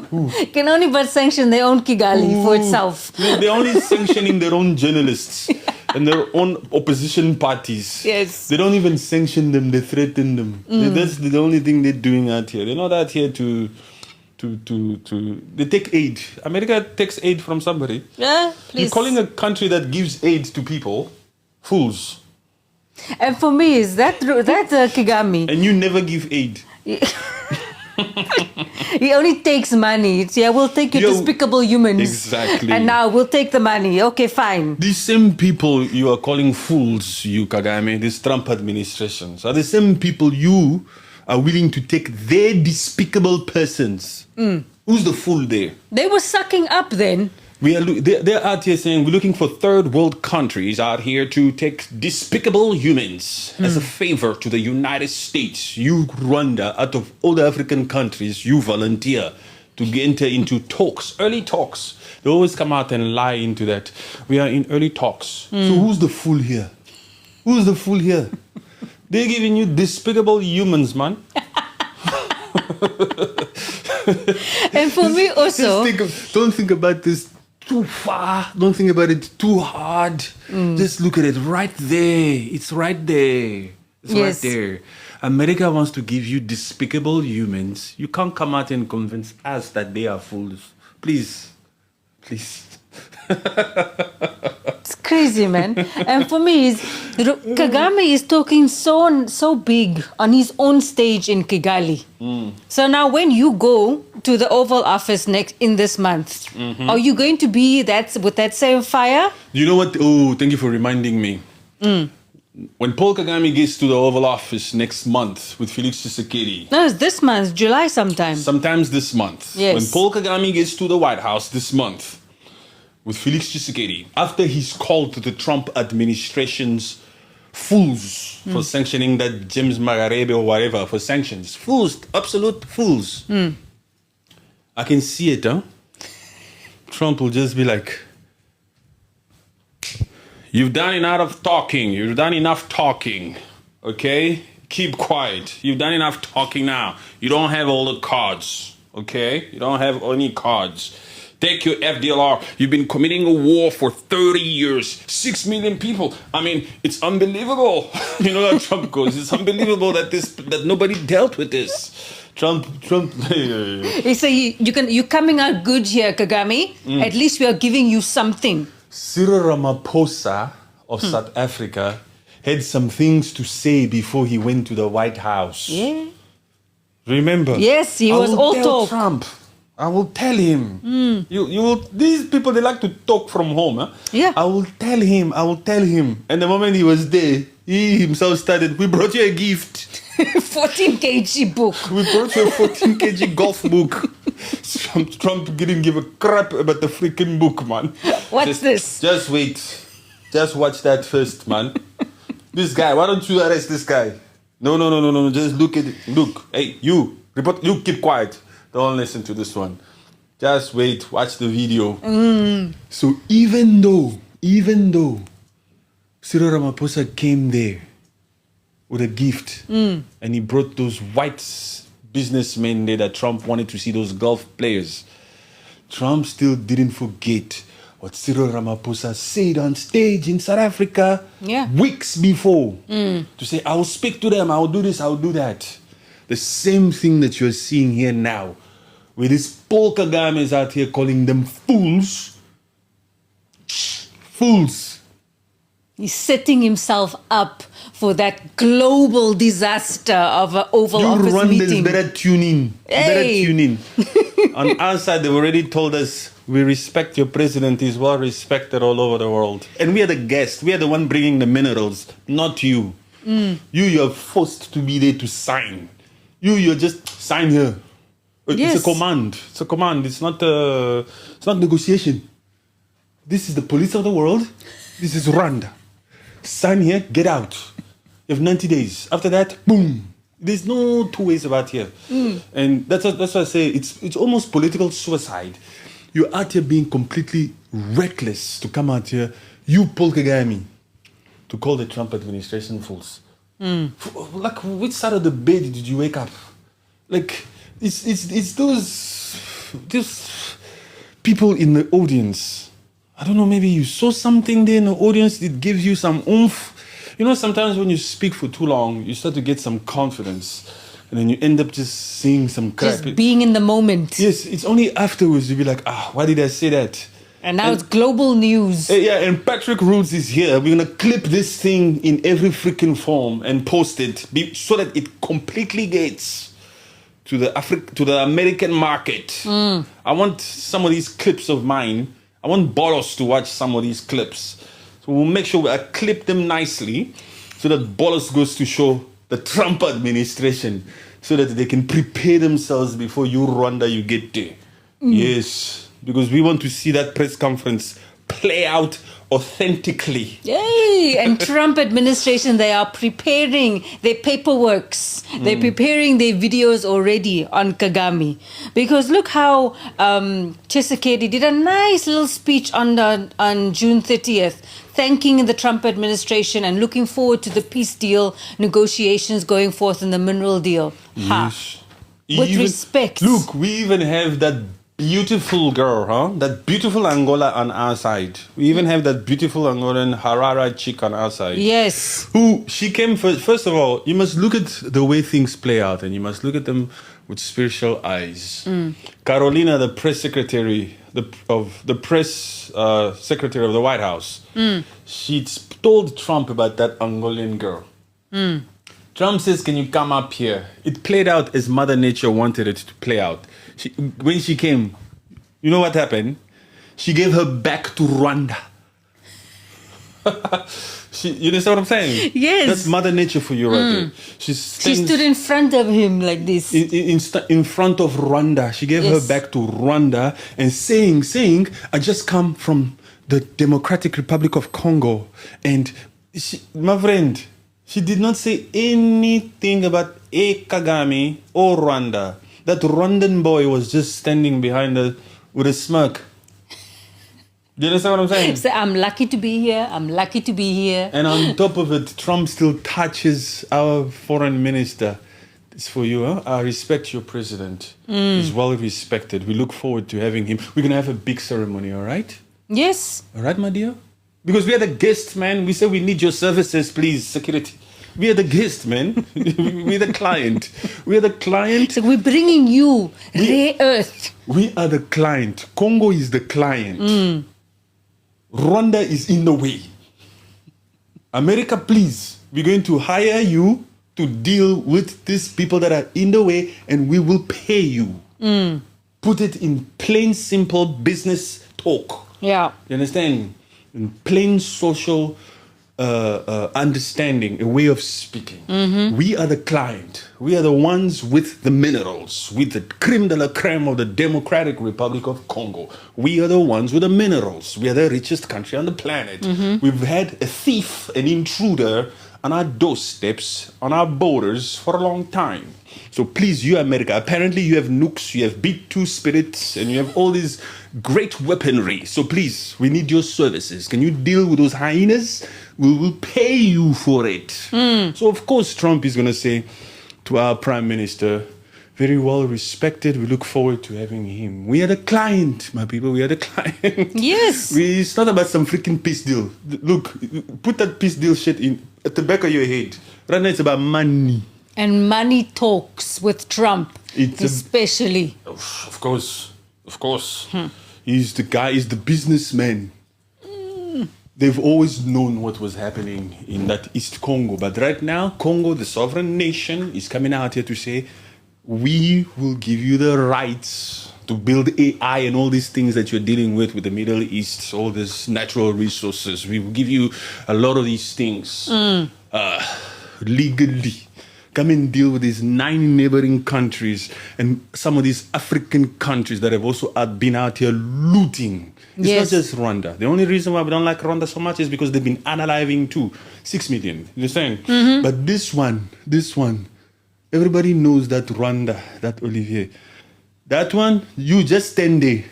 Who? Can only but sanction their own Kigali for itself. They're only sanctioning their own journalists. and their own opposition parties. Yes. They don't even sanction them, they threaten them. That's the only thing they're doing out here. They're not out here to they take aid. America takes aid from somebody. Yeah, please. You're calling a country that gives aid to people fools. And for me, is that Kagame? And you never give aid. He only takes money. It's, yeah, we'll take your despicable humans. Exactly. And now we'll take the money. Okay, fine. These same people you are calling fools, you Kagame, this Trump administrations, are the same people you are willing to take their despicable persons. Who's the fool there? They were sucking up then. They're out here saying we're looking for third world countries out here to take despicable humans as a favor to the United States. You, Rwanda, out of all the African countries, you volunteer to enter into talks, early talks. They always come out and lie into that. We are in early talks. So who's the fool here? Who's the fool here? They're giving you despicable humans, man. And for me also... Don't think about this too far. Don't think about it too hard. Just look at it right there. It's right there. It's right there. America wants to give you despicable humans. You can't come out and convince us that they are fools. Please. Please. It's crazy, man. And for me, Kagame is talking so big on his own stage in Kigali. So now when you go to the Oval Office in this month, are you going to be with that same fire? You know what? Oh, thank you for reminding me. When Paul Kagame gets to the Oval Office next month with Felix Tshisekedi. No, it's this month, July sometime. Sometimes this month. Yes. When Paul Kagame gets to the White House this month with Felix Tshisekedi, after he's called the Trump administration's fools for sanctioning that James Magarebe or whatever for sanctions. Fools, absolute fools. I can see it, huh? Trump will just be like, you've done enough talking. You've done enough talking. Okay? Keep quiet. You've done enough talking now. You don't have all the cards. Okay? You don't have any cards. Take your FDLR. You've been committing a war for 30 years. 6 million people. I mean, it's unbelievable. You know how Trump goes. It's unbelievable that nobody dealt with this. Trump. He say you're coming out good here, Kagame. At least we are giving you something. Cyril Ramaphosa of South Africa had some things to say before he went to the White House. Yeah. Remember? Yes, he was all talk. Trump. I will tell him. These people, they like to talk from home. Huh? Yeah. I will tell him. And the moment he was there, he himself started, we brought you a gift. 14 kg book. We brought you a 14 kg golf book. Trump didn't give a crap about the freaking book, man. What's this? Just wait. Just watch that first, man. This guy, why don't you arrest this guy? No. Just look at it. Look. Hey, you. Report. You keep quiet. Don't listen to this one. Just wait. Watch the video. So even though Cyril Ramaphosa came there with a gift and he brought those white businessmen there that Trump wanted to see, those golf players, Trump still didn't forget what Cyril Ramaphosa said on stage in South Africa weeks before to say, I will speak to them, I will do this, I will do that. The same thing that you're seeing here now, where this Paul Kagame is out here calling them fools. Fools. He's setting himself up for that global disaster of an Oval Office Rwandans meeting. Better tune in. Better tune in. On our side, they've already told us, we respect your president. He's well respected all over the world. And we are the guests. We are the one bringing the minerals, not you. You're forced to be there to sign. You're just sign here. Yes. It's a command. It's a command. It's not negotiation. This is the police of the world. This is Rwanda. Sign here, get out. You have 90 days. After that, boom. There's no two ways about here. And that's what I say. It's almost political suicide. You're out here being completely reckless to come out here. You, Paul Kagame, to call the Trump administration fools. Like, which side of the bed did you wake up? Like, it's those people in the audience. I don't know, maybe you saw something there in the audience that gives you some oomph. You know, sometimes when you speak for too long, you start to get some confidence. And then you end up just seeing some crap. Just being in the moment. Yes, it's only afterwards you'll be like, why did I say that? And now it's global news. Yeah, and Patrick Roots is here. We're going to clip this thing in every freaking form and post it so that it completely gets to the American market. I want some of these clips of mine. I want Bolos to watch some of these clips. So we'll make sure I clip them nicely so that Bolos goes to show the Trump administration so that they can prepare themselves before you, Rwanda, you get there. Yes, because we want to see that press conference play out authentically. Yay! And Trump administration, they are preparing their paperworks. They're preparing their videos already on Kagame. Because look how Tshisekedi did a nice little speech on June 30th, thanking the Trump administration and looking forward to the peace deal negotiations going forth in the mineral deal. Yes. With respect. Look, we even have that beautiful girl, that beautiful Angola on our side. We even have that beautiful Angolan Harara chick on our side. Yes. Who, she came first of all, you must look at the way things play out and you must look at them with spiritual eyes. Carolina, the press secretary of the secretary of the White House, she told Trump about that Angolan girl. Trump says, can you come up here? It played out as Mother Nature wanted it to play out. When she came, you know what happened? She gave her back to Rwanda. You understand what I'm saying? Yes. That's Mother Nature for you right there. She stood in front of him like this. In front of Rwanda. She gave her back to Rwanda and saying, I just come from the Democratic Republic of Congo. And my friend, she did not say anything about Kagame or Rwanda. That Rwandan boy was just standing behind her with a smirk. Do you understand what I'm saying? So I'm lucky to be here. I'm lucky to be here. And on top of it, Trump still touches our foreign minister. It's for you, huh? I respect your president. He's well respected. We look forward to having him. We're going to have a big ceremony, all right? Yes. All right, my dear? Because we are the guests, man. We say we need your services, please, security. We are the guest, man. We're the client. We are the client. So we're bringing you rare earth. We are the client. Congo is the client. Rwanda is in the way. America, please. We're going to hire you to deal with these people that are in the way, and we will pay you. Put it in plain, simple business talk. Yeah. You understand? In plain social understanding, a way of speaking. We are the client. We are the ones with the minerals, with the creme de la creme of the Democratic Republic of Congo. We are the ones with the minerals. We are the richest country on the planet. We've had a thief, an intruder on our doorsteps, on our borders for a long time. So please, you America, apparently you have nukes, you have B-2 spirits, and you have all these great weaponry. So please, we need your services. Can you deal with those hyenas? We will pay you for it. So of course, Trump is going to say to our prime minister, very well respected, we look forward to having him. We are the client, my people, we are the client. Yes. It's not about some freaking peace deal. Look, put that peace deal shit in at the back of your head. Right now it's about money. And money talks with Trump, especially. Of course. He's the guy, he's the businessman. They've always known what was happening in that East Congo. But right now, Congo, the sovereign nation, is coming out here to say, we will give you the rights to build AI and all these things that you're dealing with the Middle East, all these natural resources. We will give you a lot of these things legally. Come and deal with these 9 neighboring countries and some of these African countries that have also been out here looting. It's not just Rwanda. The only reason why we don't like Rwanda so much is because they've been unaliving too. 6 million. You understand? But this one, everybody knows that Rwanda, that Olivier. That one, you just stand there.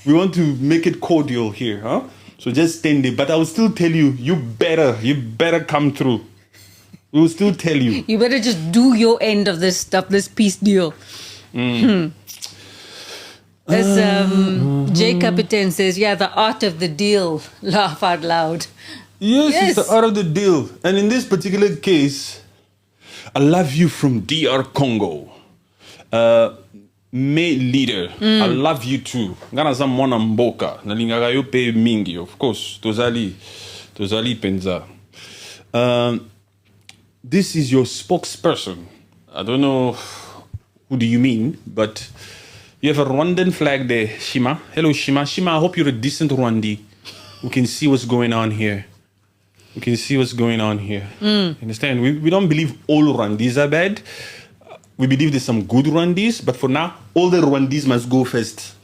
We want to make it cordial here, huh? So just stand there. But I will still tell you, you better come through. We will still tell you. You better just do your end of this stuff, this peace deal. As Jay Capitan says, yeah, the art of the deal. Laugh out loud. Yes, it's the art of the deal. And in this particular case, I love you from DR Congo. May leader, I love you too. Ngana za mwana mboka. Nalingaga yo pe mingi, of course. Tozali penza. This is your spokesperson. I don't know who do you mean, but you have a Rwandan flag there, Shima. Hello, Shima. Shima, I hope you're a decent Rwandi. We can see what's going on here. Understand? We don't believe all Rwandis are bad. We believe there's some good Rwandis, but for now, all the Rwandis must go first.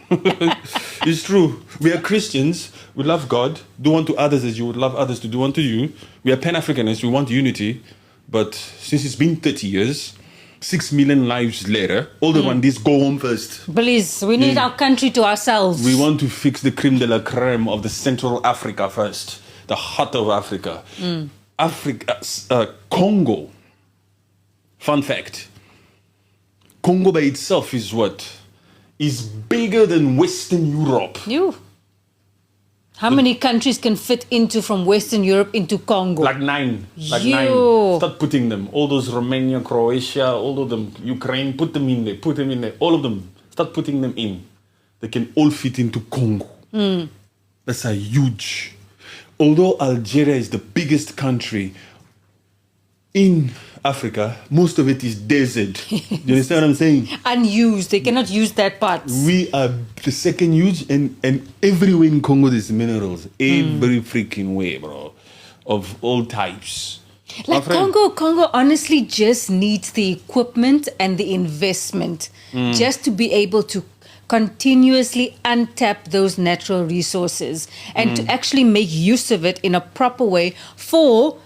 It's true. We are Christians. We love God. Do unto others as you would love others to do unto you. We are Pan-Africanists. We want unity. But since it's been 30 years, 6 million lives later, all the Rwandese go home first. Please, we need our country to ourselves. We want to fix the creme de la creme of the Central Africa first. The heart of Africa. Congo. Fun fact. Congo by itself is what? Is bigger than Western Europe. How many countries can fit from Western Europe into Congo? Like nine. Start putting them. All those Romania, Croatia, all of them, Ukraine, put them in there. All of them. Start putting them in. They can all fit into Congo. That's a huge. Although Algeria is the biggest country in Africa, most of it is desert. You understand what I'm saying? Unused. They cannot use that part. We are the second huge, and everywhere in Congo there's minerals. Every freaking way, bro. Of all types. Like Congo honestly just needs the equipment and the investment just to be able to continuously untap those natural resources and to actually make use of it in a proper way for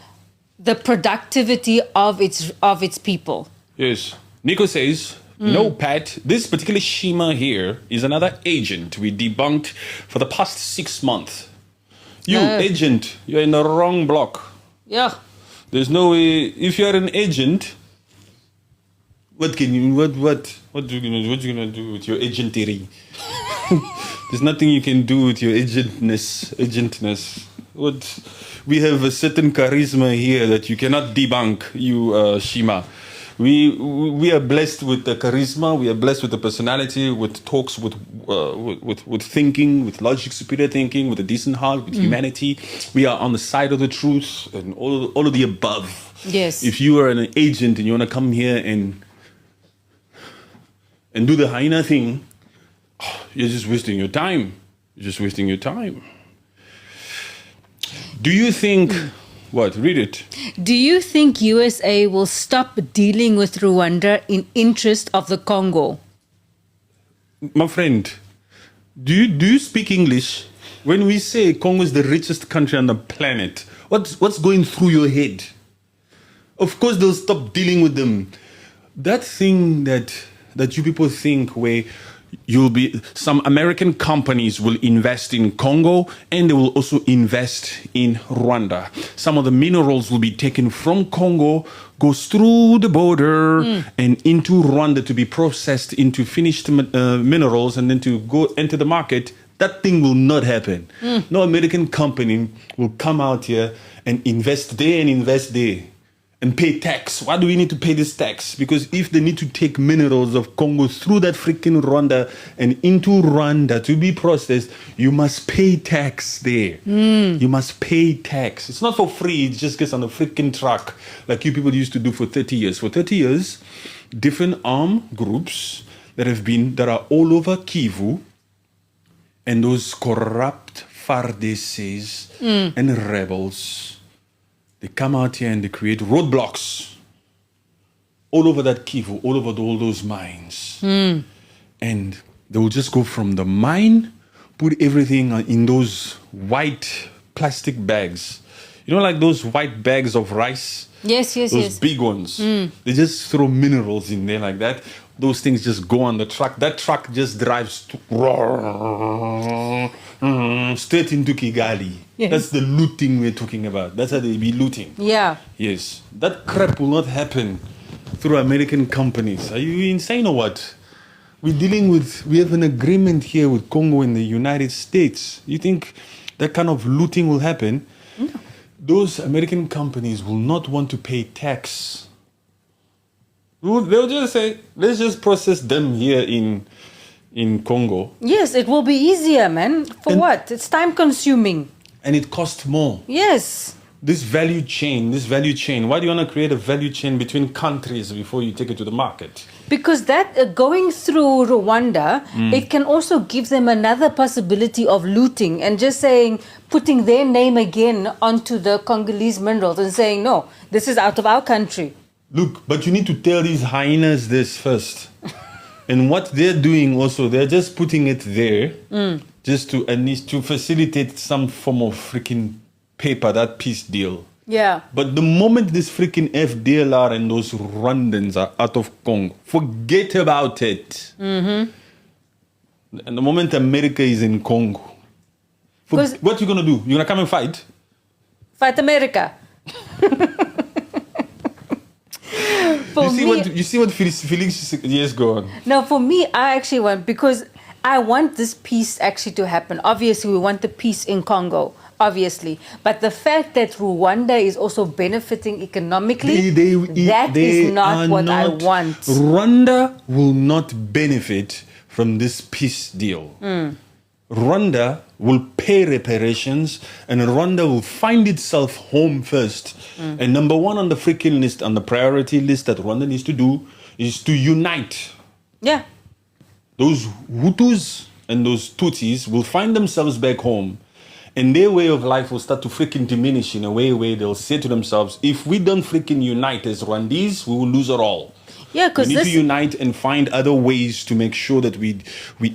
the productivity of its people. Yes. Nico says, no, Pat, this particular Shima here is another agent we debunked for the past 6 months. You, agent, you're in the wrong block. Yeah. There's no way, if you're an agent, what you gonna do with your agentery? There's nothing you can do with your agentness. What? We have a certain charisma here that you cannot debunk, you Shima. We are blessed with the charisma. We are blessed with the personality, with talks, with thinking, with logic, superior thinking, with a decent heart, with humanity. We are on the side of the truth and all of the above. Yes. If you are an agent and you want to come here and do the hyena thing, you're just wasting your time. Do you think... What? Read it. Do you think USA will stop dealing with Rwanda in interest of the Congo? My friend, do you speak English? When we say Congo is the richest country on the planet, what's going through your head? Of course they'll stop dealing with them. That thing that you people think where some American companies will invest in Congo and they will also invest in Rwanda. Some of the minerals will be taken from Congo, goes through the border and into Rwanda to be processed into finished minerals and then to go enter the market. That thing will not happen. No American company will come out here and invest there and pay tax. Why do we need to pay this tax? Because if they need to take minerals of Congo through that freaking Rwanda and into Rwanda to be processed, you must pay tax there. You must pay tax. It's not for free. It just gets on a freaking truck like you people used to do for 30 years. For 30 years, different armed groups that are all over Kivu and those corrupt FARDCs and rebels, they come out here and they create roadblocks all over that Kivu, all over all those mines. And they will just go from the mine, put everything in those white plastic bags. You know, like those white bags of rice? Yes. Those big ones. They just throw minerals in there like that. Those things just go on the truck. That truck just drives straight into Kigali. Yes. That's the looting we're talking about. That's how they be looting. Yeah. Yes. That crap will not happen through American companies. Are you insane or what? We have an agreement here with Congo and the United States. You think that kind of looting will happen? No. Those American companies will not want to pay tax. They'll just say, let's just process them here in Congo. Yes, it will be easier, man. For what? It's time consuming. And it costs more. Yes. This value chain, why do you want to create a value chain between countries before you take it to the market? Because that going through Rwanda, it can also give them another possibility of looting and just saying, putting their name again onto the Congolese minerals and saying, no, this is out of our country. Look, but you need to tell these hyenas this first. And what they're doing also, they're just putting it there just to at least to facilitate some form of freaking paper, that peace deal. Yeah. But the moment this freaking FDLR and those Rwandans are out of Congo, forget about it. And the moment America is in Congo, what you gonna do? You gonna come and fight? Fight America. You see what Felix? Yes, go on. No, for me, I actually want, because I want this peace actually to happen. Obviously, we want the peace in Congo, obviously. But the fact that Rwanda is also benefiting economically, that is not what I want. Rwanda will not benefit from this peace deal. Rwanda will pay reparations, and Rwanda will find itself home first. And number one on the freaking list, on the priority list that Rwanda needs to do, is to unite. Yeah. Those Hutus and those Tutsis will find themselves back home, and their way of life will start to freaking diminish in a way where they'll say to themselves, if we don't freaking unite as Rwandese, we will lose it all. Yeah, because we need to unite and find other ways to make sure that we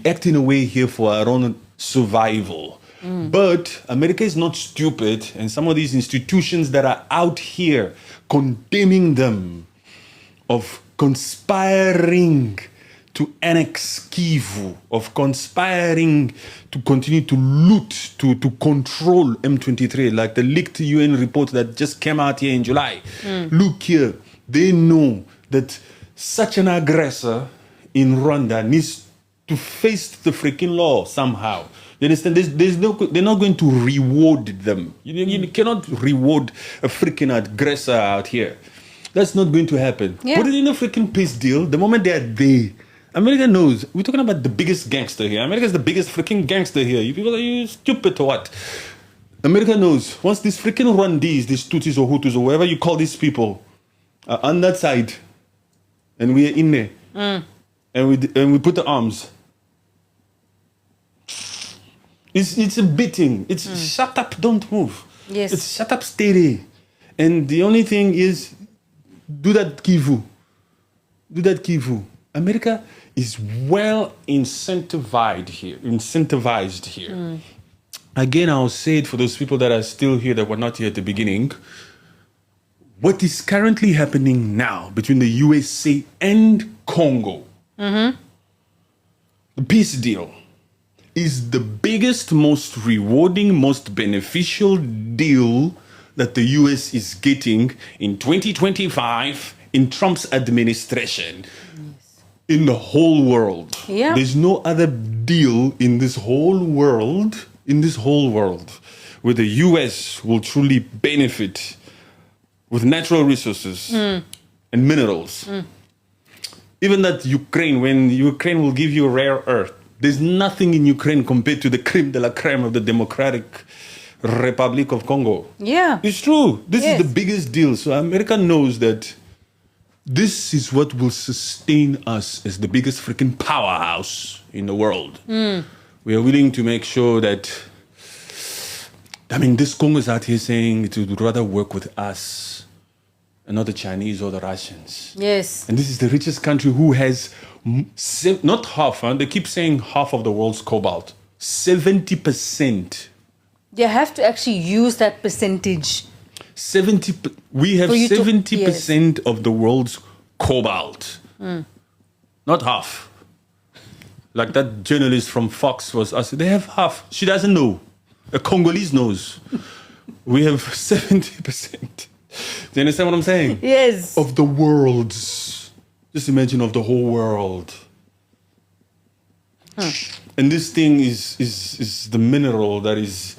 act in a way here for our own survival. But America is not stupid, and some of these institutions that are out here condemning them of conspiring to annex Kivu, of conspiring to continue to loot, to control M23, like the leaked UN report that just came out here in July. Look here, they know that such an aggressor in Rwanda needs to face the freaking law somehow. You understand? They're not going to reward them. You cannot reward a freaking aggressor out here. That's not going to happen. Yeah. Put it in a freaking peace deal. The moment they're there, America knows. We're talking about the biggest gangster here. America's the biggest freaking gangster here. You people, are you stupid or what? America knows. Once these freaking Rwandese, these Tutsis or Hutus or whatever you call these people, are on that side, and we are in there, and we put the arms. It's a beating. It's shut up, don't move. Yes. It's shut up, steady. And the only thing is, do that Kivu. Do that Kivu. America is well incentivized here. Again, I'll say it for those people that are still here that were not here at the beginning. What is currently happening now between the USA and Congo, the peace deal, is the biggest, most rewarding, most beneficial deal that the US is getting in 2025 in Trump's administration. In the whole world. Yeah. There's no other deal in this whole world, where the US will truly benefit with natural resources and minerals. Even that Ukraine, when Ukraine will give you rare earth, there's nothing in Ukraine compared to the creme de la creme of the Democratic Republic of Congo. Yeah. It's true. This Yes. is the biggest deal. So America knows that this is what will sustain us as the biggest freaking powerhouse in the world. We are willing to make sure that, this Congo is out here saying it would rather work with us and not the Chinese or the Russians. Yes. And this is the richest country who has, not half, they keep saying half of the world's cobalt. 70%. You have to actually use that percentage. We have For you to- 70% of the world's cobalt. Not half. Like that journalist from Fox was asked, they have half. She doesn't know. A Congolese knows. We have 70%. Do you understand what I'm saying? Yes. Of the world's. Just imagine of the whole world. And this thing is the mineral that is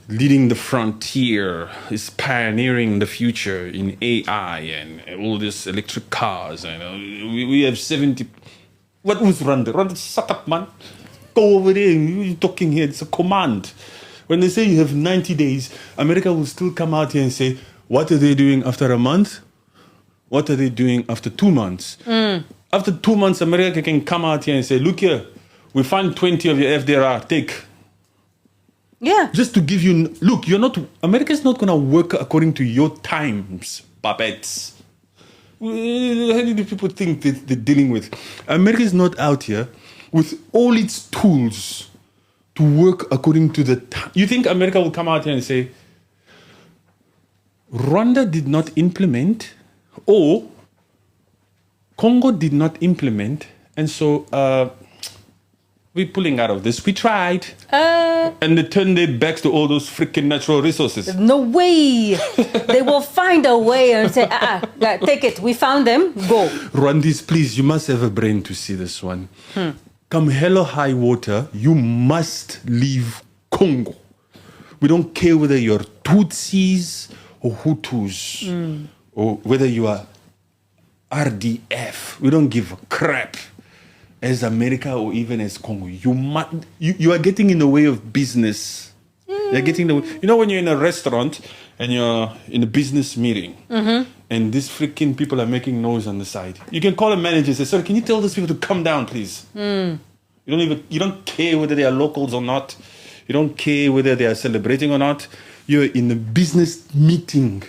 leading the frontier, is pioneering the future in AI and all these electric cars. And we have 70. What was Rwanda? Rwanda, shut up, man. Go over there. You're talking here. It's a command. When they say you have 90 days, America will still come out here and say, what are they doing after a month? What are they doing after 2 months? After 2 months, America can come out here and say, look here, we found 20 of your FDLR, take. Yeah. Just to give you, look, America's not going to work according to your times, puppets. How do people think that they're dealing with? America is not out here with all its tools to work according to the time. You think America will come out here and say, Rwanda did not implement, or Congo did not implement, and so we're pulling out of this. We tried. And they turned their backs to all those freaking natural resources. No way. They will find a way and say, take it. We found them. Go. Rwandese, please, you must have a brain to see this one. Come hell or high water, you must leave Congo. We don't care whether you're Tutsis or Hutus, or whether you are RDF. We don't give a crap. As America or even as Congo, you are getting in the way of business. You're getting when you're in a restaurant and you're in a business meeting, and these freaking people are making noise on the side. You can call a manager and say, "Sorry, can you tell these people to come down, please?" You don't care whether they are locals or not. You don't care whether they are celebrating or not. You're in a business meeting.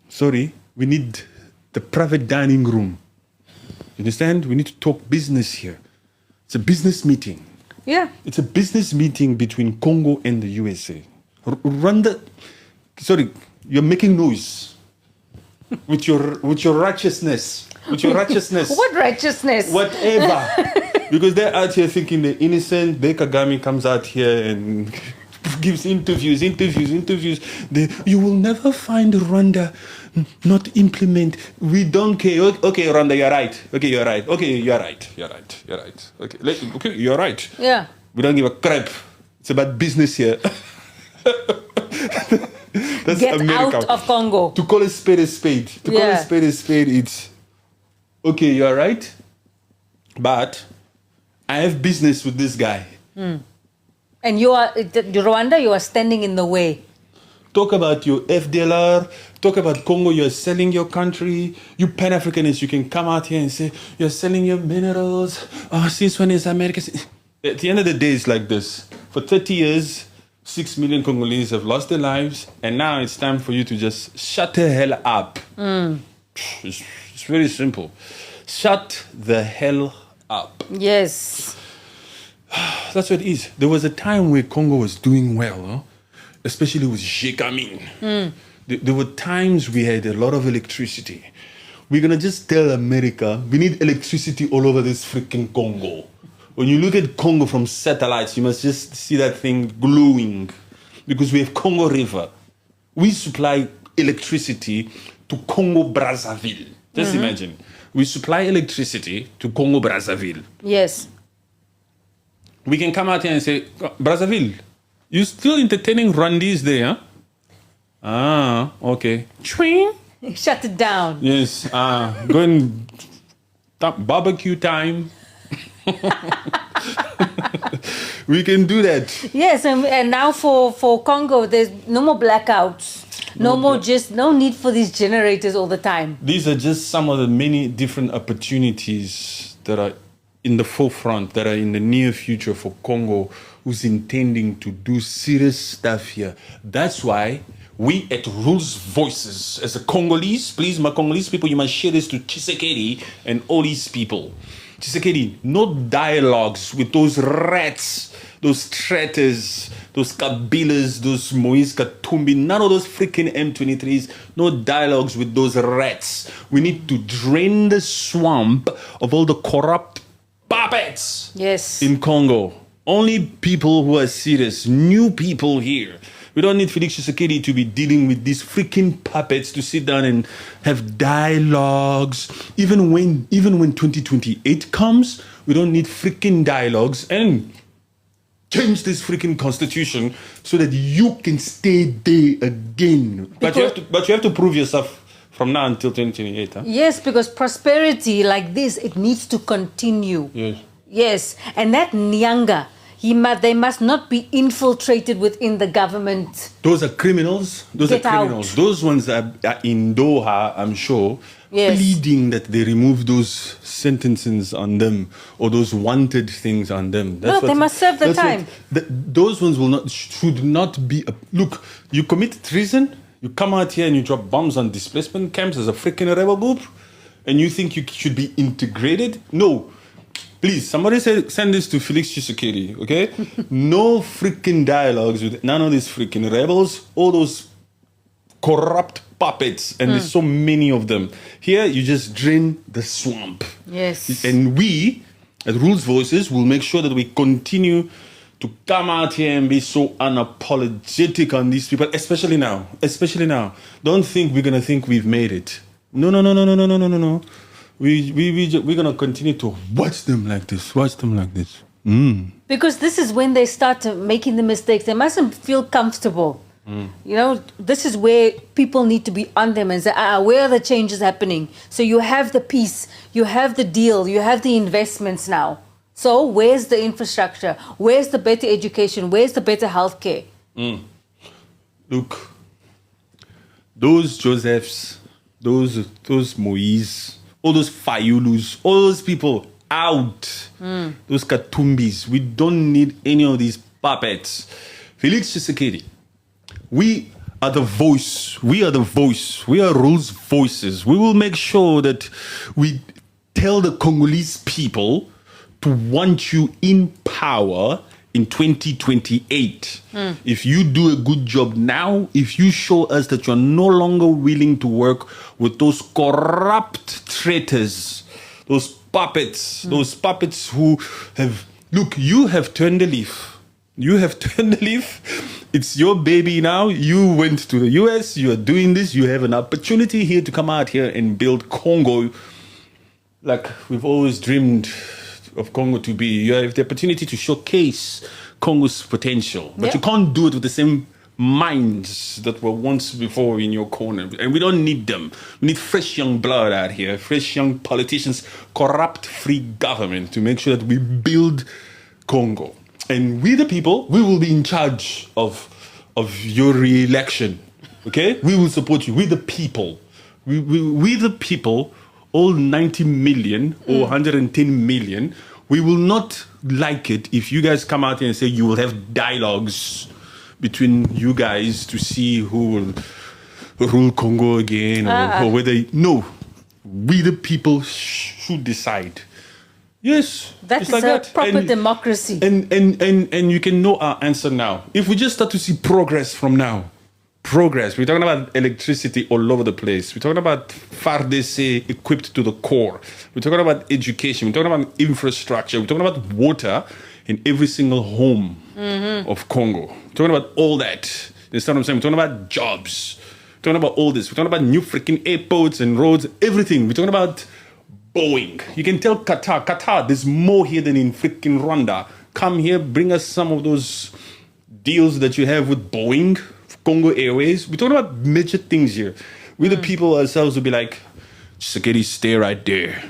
Sorry, we need the private dining room. You understand? We need to talk business here. It's a business meeting. Yeah. It's a business meeting between Congo and the USA. Rwanda, sorry, you're making noise with your righteousness. With your righteousness. What righteousness? Whatever. Because they're out here thinking they're innocent. Then Kagame comes out here and gives interviews. You will never find Rwanda not implement. We don't care. Okay, Rwanda, you're right. Okay, you're right. Okay, you're right. Okay, you're right. Yeah. We don't give a crap. It's about business here. That's Get America. out of Congo. To call a spade a spade. To call a spade a spade, it's okay, you're right. But I have business with this guy. And you are, Rwanda, you are standing in the way. Talk about your FDLR. Talk about Congo. You're selling your country. You Pan-Africanists, you can come out here and say, you're selling your minerals. Oh, since when is America? At the end of the day, it's like this. For 30 years, 6 million Congolese have lost their lives. And now it's time for you to just shut the hell up. It's very simple. Shut the hell up. Yes. That's what it is. There was a time where Congo was doing well, huh? Especially with Kagame. There were times we had a lot of electricity. We're going to just tell America, we need electricity all over this freaking Congo. When you look at Congo from satellites, you must just see that thing glowing. Because we have Congo River. We supply electricity to Congo Brazzaville. Just imagine. We supply electricity to Congo Brazzaville. Yes. We can come out here and say, Brazzaville, you still entertaining Rwandese there, huh? Ah, okay. Chwing. Shut it down. Yes. Go and barbecue time. We can do that. Yes, and now for Congo, there's no more blackouts. No need for these generators all the time. These are just some of the many different opportunities that are in the forefront, that are in the near future for Congo, who's intending to do serious stuff here. That's why we at Rules Voices, as a Congolese, please, my Congolese people, you must share this to Tshisekedi and all these people. Tshisekedi, no dialogues with those rats, those traitors, those Kabilas, those Moise Katumbi, none of those freaking M23s, no dialogues with those rats. We need to drain the swamp of all the corrupt puppets Yes. in Congo. Only people who are serious, new people here, We don't need Felix Tshisekedi to be dealing with these freaking puppets to sit down and have dialogues. Even when 2028 comes, we don't need freaking dialogues and change this freaking constitution so that you can stay there again. But you have to prove yourself from now until 2028. Huh? Yes, because prosperity like this, it needs to continue. Yes. Yes, and that Nyanga, they must not be infiltrated within the government. Those are criminals. Those are criminals. Those ones are in Doha, I'm sure, pleading that they remove those sentences on them or those wanted things on them. They must serve the time. Those ones should not be. Look, you commit treason, you come out here and you drop bombs on displacement camps as a freaking rebel group, and you think you should be integrated? No. Please, somebody send this to Felix Tshisekedi, okay? No freaking dialogues with none of these freaking rebels, all those corrupt puppets, and there's so many of them. Here, you just drain the swamp. Yes. And we, at Rules Voices, will make sure that we continue to come out here and be so unapologetic on these people, especially now. Especially now. Don't think we're going to think we've made it. No. We're going to continue to watch them like this. Because this is when they start making the mistakes. They mustn't feel comfortable. You know, this is where people need to be on them and say, where are the changes happening? So you have the peace, you have the deal, you have the investments now. So where's the infrastructure? Where's the better education? Where's the better healthcare? Look, those Josephs, those Moise, all those Fayulus, all those people out. Those Katumbis. We don't need any of these puppets. Felix Tshisekedi, we are the voice. We are the voice. We are Rules Voices. We will make sure that we tell the Congolese people to want you in power in 2028. If you do a good job now, if you show us that you're no longer willing to work with those corrupt traitors, those puppets who have, look, you have turned the leaf. You have turned the leaf. It's your baby now. You went to the US. You are doing this. You have an opportunity here to come out here and build Congo like we've always dreamed of Congo to be. You have the opportunity to showcase Congo's potential, but you can't do it with the same minds that were once before in your corner. And we don't need them. We need fresh young blood out here, fresh young politicians, corrupt-free government to make sure that we build Congo. And we the people, we will be in charge of your re-election. Okay? We will support you. We the people. We the people, all 90 million or 110 million, we will not like it if you guys come out here and say you will have dialogues between you guys to see who will rule Congo again or whether... No. We the people should decide. Yes. That is like a proper democracy. And you can know our answer now. If we just start to see progress from now, progress. We're talking about electricity all over the place. We're talking about FARDC equipped to the core. We're talking about education. We're talking about infrastructure. We're talking about water in every single home of Congo. We're talking about all that. You understand what I'm saying? We're talking about jobs. We're talking about all this. We're talking about new freaking airports and roads, everything. We're talking about Boeing. You can tell Qatar, there's more here than in freaking Rwanda. Come here, bring us some of those deals that you have with Boeing, Congo Airways. We're talking about major things here. We the people ourselves will be like, Tshisekedi, stay right there.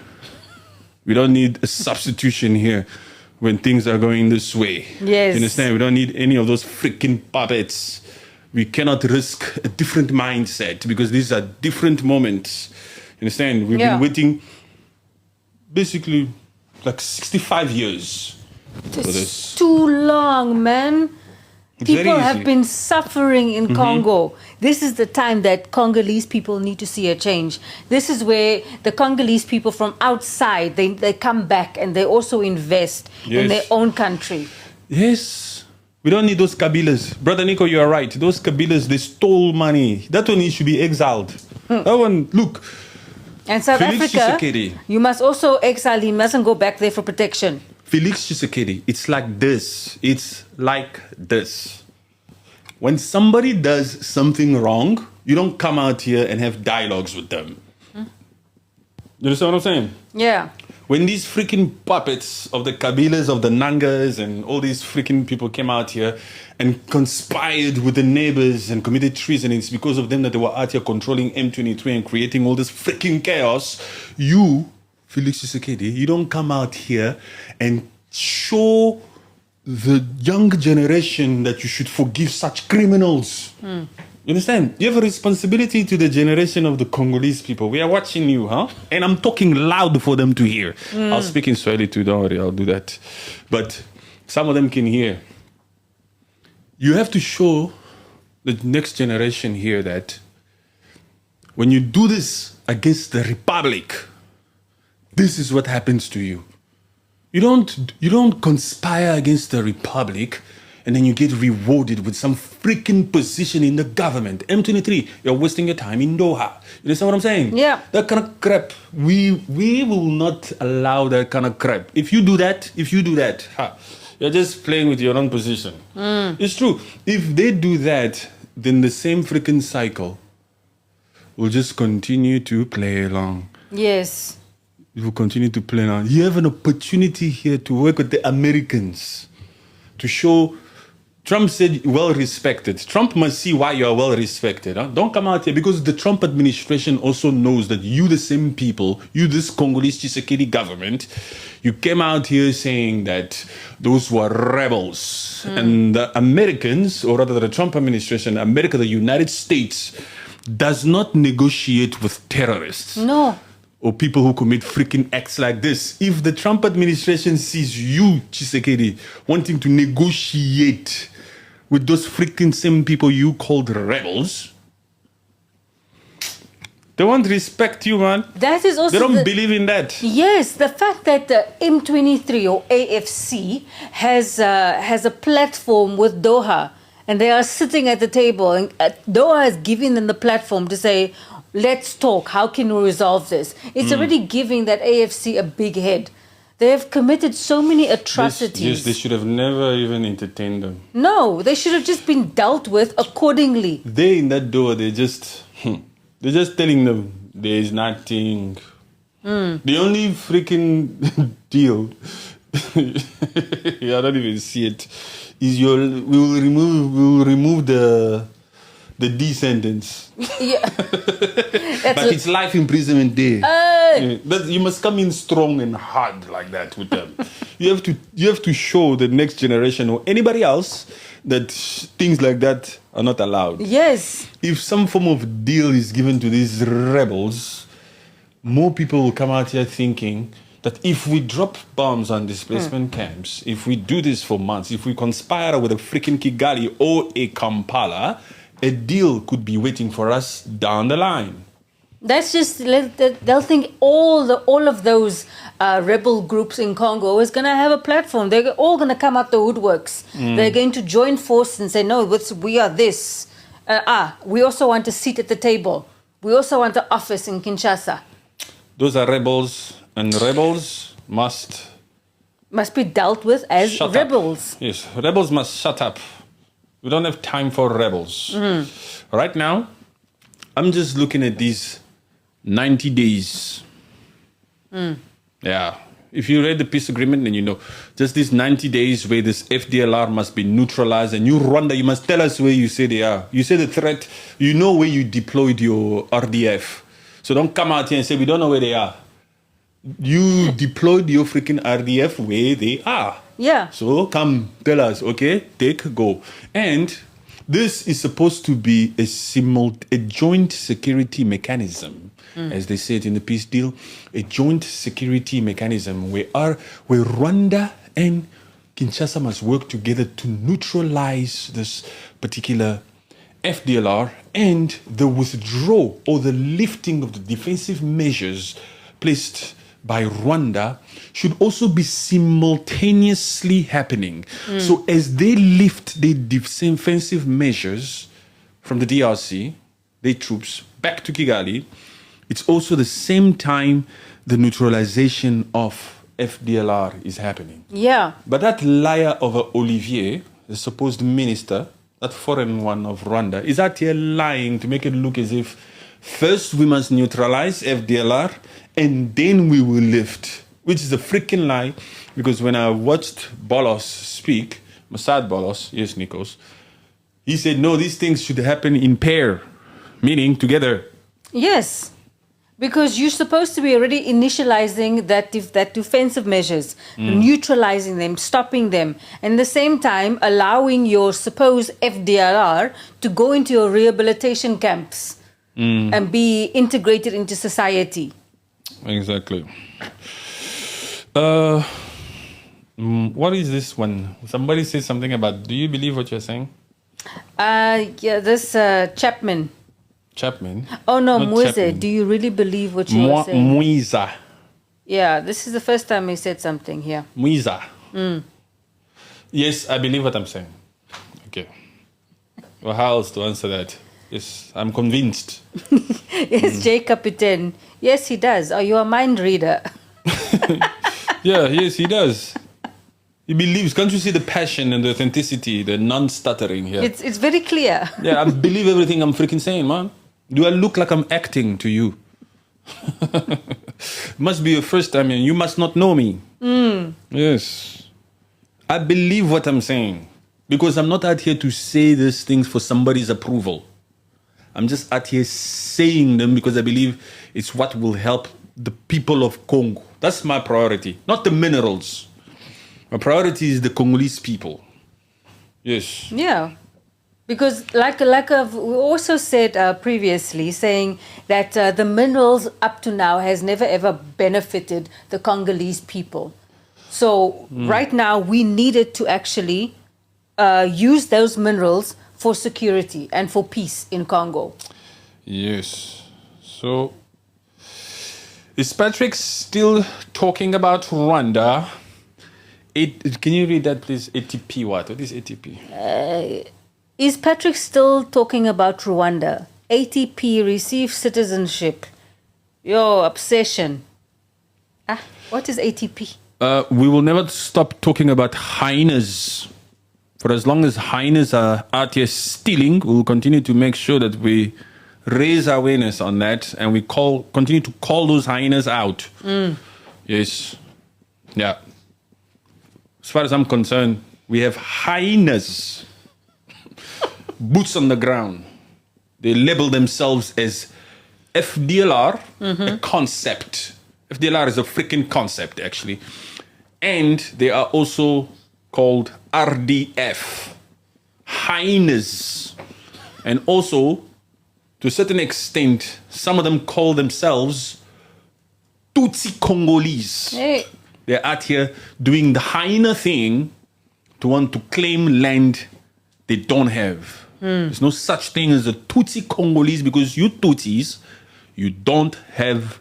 We don't need a substitution here when things are going this way. Yes. You understand? We don't need any of those freaking puppets. We cannot risk a different mindset because these are different moments. You understand? We've been waiting basically like 65 years for this. Too long, man. People have been suffering in Congo. This is the time that Congolese people need to see a change. This is where the Congolese people from outside, they come back and they also invest in their own country. Yes. We don't need those Kabilas. Brother Nico, you are right. Those Kabilas, they stole money. That one should be exiled. That one, look. And South Felix Africa, Tshisekedi, you must also exile him. He mustn't go back there for protection. Felix Tshisekedi, it's like this. It's like this. when somebody does something wrong, you don't come out here and have dialogues with them. You understand what I'm saying? Yeah. When these freaking puppets of the Kabilas, of the Nangas, and all these freaking people came out here and conspired with the neighbors and committed treason, it's because of them that they were out here controlling M23 and creating all this freaking chaos. You, Felix Tshisekedi, you don't come out here and show the young generation that you should forgive such criminals. You understand? You have a responsibility to the generation of the Congolese people. We are watching you, huh? And I'm talking loud for them to hear. I'll speak in Swahili too, don't worry, I'll do that. But some of them can hear. You have to show the next generation here that when you do this against the Republic, this is what happens to you. You don't conspire against the Republic and then you get rewarded with some freaking position in the government. M23, you're wasting your time in Doha. You understand what I'm saying? Yeah. That kind of crap. We will not allow that kind of crap. If you do that, you're just playing with your own position. It's true. If they do that, then the same freaking cycle will just continue to play along. Yes. It will continue to play along. You have an opportunity here to work with the Americans to show. Trump said well respected. Trump must see why you are well respected. Huh? Don't come out here because the Trump administration also knows that you, the same people, you, this Congolese Tshisekedi government, you came out here saying that those were rebels. And the Americans, or rather the Trump administration, America, the United States, does not negotiate with terrorists. No. Or people who commit freaking acts like this. If the Trump administration sees you, Tshisekedi, wanting to negotiate with those freaking same people you called rebels, they won't respect you, man. That is also they don't believe in that. Yes, the fact that the M23 or AFC has a platform with Doha, and they are sitting at the table, and Doha is giving them the platform to say, let's talk. How can we resolve this? It's already giving that AFC a big head. They have committed so many atrocities. Yes, they should have never even entertained them. No, they should have just been dealt with accordingly. They in that door, they're just telling them there is nothing. The only freaking deal, I don't even see it, is we will remove the D sentence. Yeah. But it's life imprisonment there. Yeah. But you must come in strong and hard like that with them. You have to show the next generation or anybody else that things like that are not allowed. Yes. If some form of deal is given to these rebels, more people will come out here thinking that if we drop bombs on displacement camps, if we do this for months, if we conspire with a freaking Kigali or a Kampala, a deal could be waiting for us down the line. That's just, they'll think all of those rebel groups in Congo is going to have a platform. They're all going to come out the woodworks. They're going to join forces and say, no, we are this. We also want a seat at the table. We also want an office in Kinshasa. Those are rebels, and rebels must be dealt with as rebels. Yes, rebels must shut up. We don't have time for rebels. Right now, I'm just looking at these 90 days. Yeah. If you read the peace agreement, then you know. Just these 90 days where this FDLR must be neutralized. And you, Rwanda, you must tell us where you say they are. You say the threat, you know where you deployed your RDF. So don't come out here and say, we don't know where they are. You deployed your freaking RDF where they are. Yeah. So come tell us, okay, go. And this is supposed to be a joint security mechanism, as they said in the peace deal, a joint security mechanism where Rwanda and Kinshasa must work together to neutralize this particular FDLR, and the withdrawal or the lifting of the defensive measures placed by Rwanda should also be simultaneously happening. So as they lift the defensive measures from the DRC, their troops, back to Kigali, it's also the same time the neutralization of FDLR is happening. Yeah. But that liar of Olivier, the supposed minister that foreign one of Rwanda, is out here lying to make it look as if first we must neutralize FDLR and then we will lift, which is a freaking lie. Because when I watched Bolos speak, Mossad Bolos, yes, Nikos, he said, no, these things should happen in pair, meaning together. Yes, because you're supposed to be already initializing that defensive measures, neutralizing them, stopping them, and at the same time allowing your supposed FDLR to go into your rehabilitation camps and be integrated into society. Exactly. What is this one? Somebody said something about, do you believe what you're saying? This Chapman. Chapman? Oh, no, Not Moise, Chapman. do you really believe what you were saying? Muiza. Yeah, this is the first time he said something here. Muiza. Yes, I believe what I'm saying. Okay. Well, how else to answer that? Yes, I'm convinced. Yes, J. Capitan. Yes, he does. Oh, you're a mind reader. Yeah, yes, he does. He believes. Can't you see the passion and the authenticity, the non-stuttering here? It's very clear. Yeah, I believe everything I'm freaking saying, man. Do I look like I'm acting to you? Must be your first time and you must not know me. Yes. I believe what I'm saying. Because I'm not out here to say these things for somebody's approval. I'm just out here saying them because I believe it's what will help the people of Congo. That's my priority, not the minerals. My priority is the Congolese people. Yes. Yeah. Because like we also said previously, saying that the minerals up to now has never ever benefited the Congolese people. So right now we needed to actually use those minerals for security and for peace in Congo. Yes. So, is Patrick still talking about Rwanda? Can you read that, please? ATP what? What is ATP? Is Patrick still talking about Rwanda? ATP receive citizenship. Your obsession. What is ATP? We will never stop talking about hyenas. For as long as hyenas are out here stealing, we will continue to make sure that we raise awareness on that and we continue to call those hyenas out. Yes. Yeah. As far as I'm concerned, we have hyenas. Boots on the ground. They label themselves as FDLR, a concept. FDLR is a freaking concept, actually. And they are also called RDF, hyenas. And also, to a certain extent, some of them call themselves Tutsi Congolese. Hey. They're out here doing the hyena thing to want to claim land they don't have. There's no such thing as a Tutsi Congolese because you Tutsis, you don't have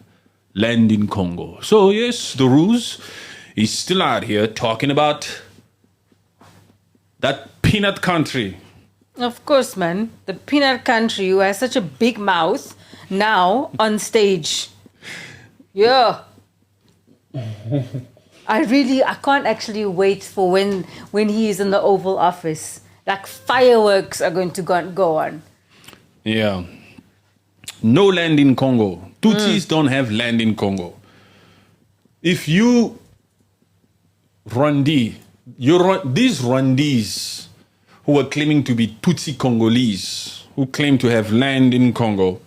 land in Congo. So yes, the Ruse is still out here talking about that peanut country. Of course, man. The peanut country who has such a big mouth now on stage. Yeah. I can't actually wait for when he is in the Oval Office. Like fireworks are going to go on. Yeah. No land in Congo. Tutsis don't have land in Congo. If you these Rwandese who are claiming to be Tutsi Congolese, who claim to have land in Congo,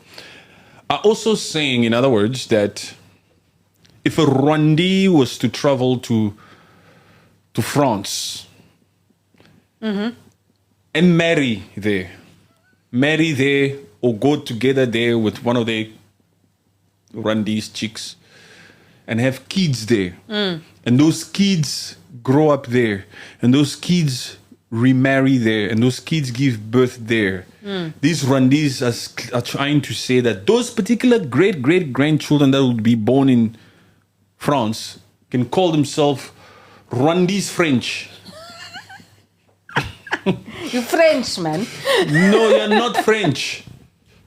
are also saying, in other words, that if a Rwandese was to travel to France and marry there, or go together there with one of the Rwandese chicks and have kids there, and those kids grow up there, and those kids remarry there, and those kids give birth there. These Rwandese are trying to say that those particular great-great-grandchildren that will be born in France can call themselves Rwandese French. You French, man. No, you're not French.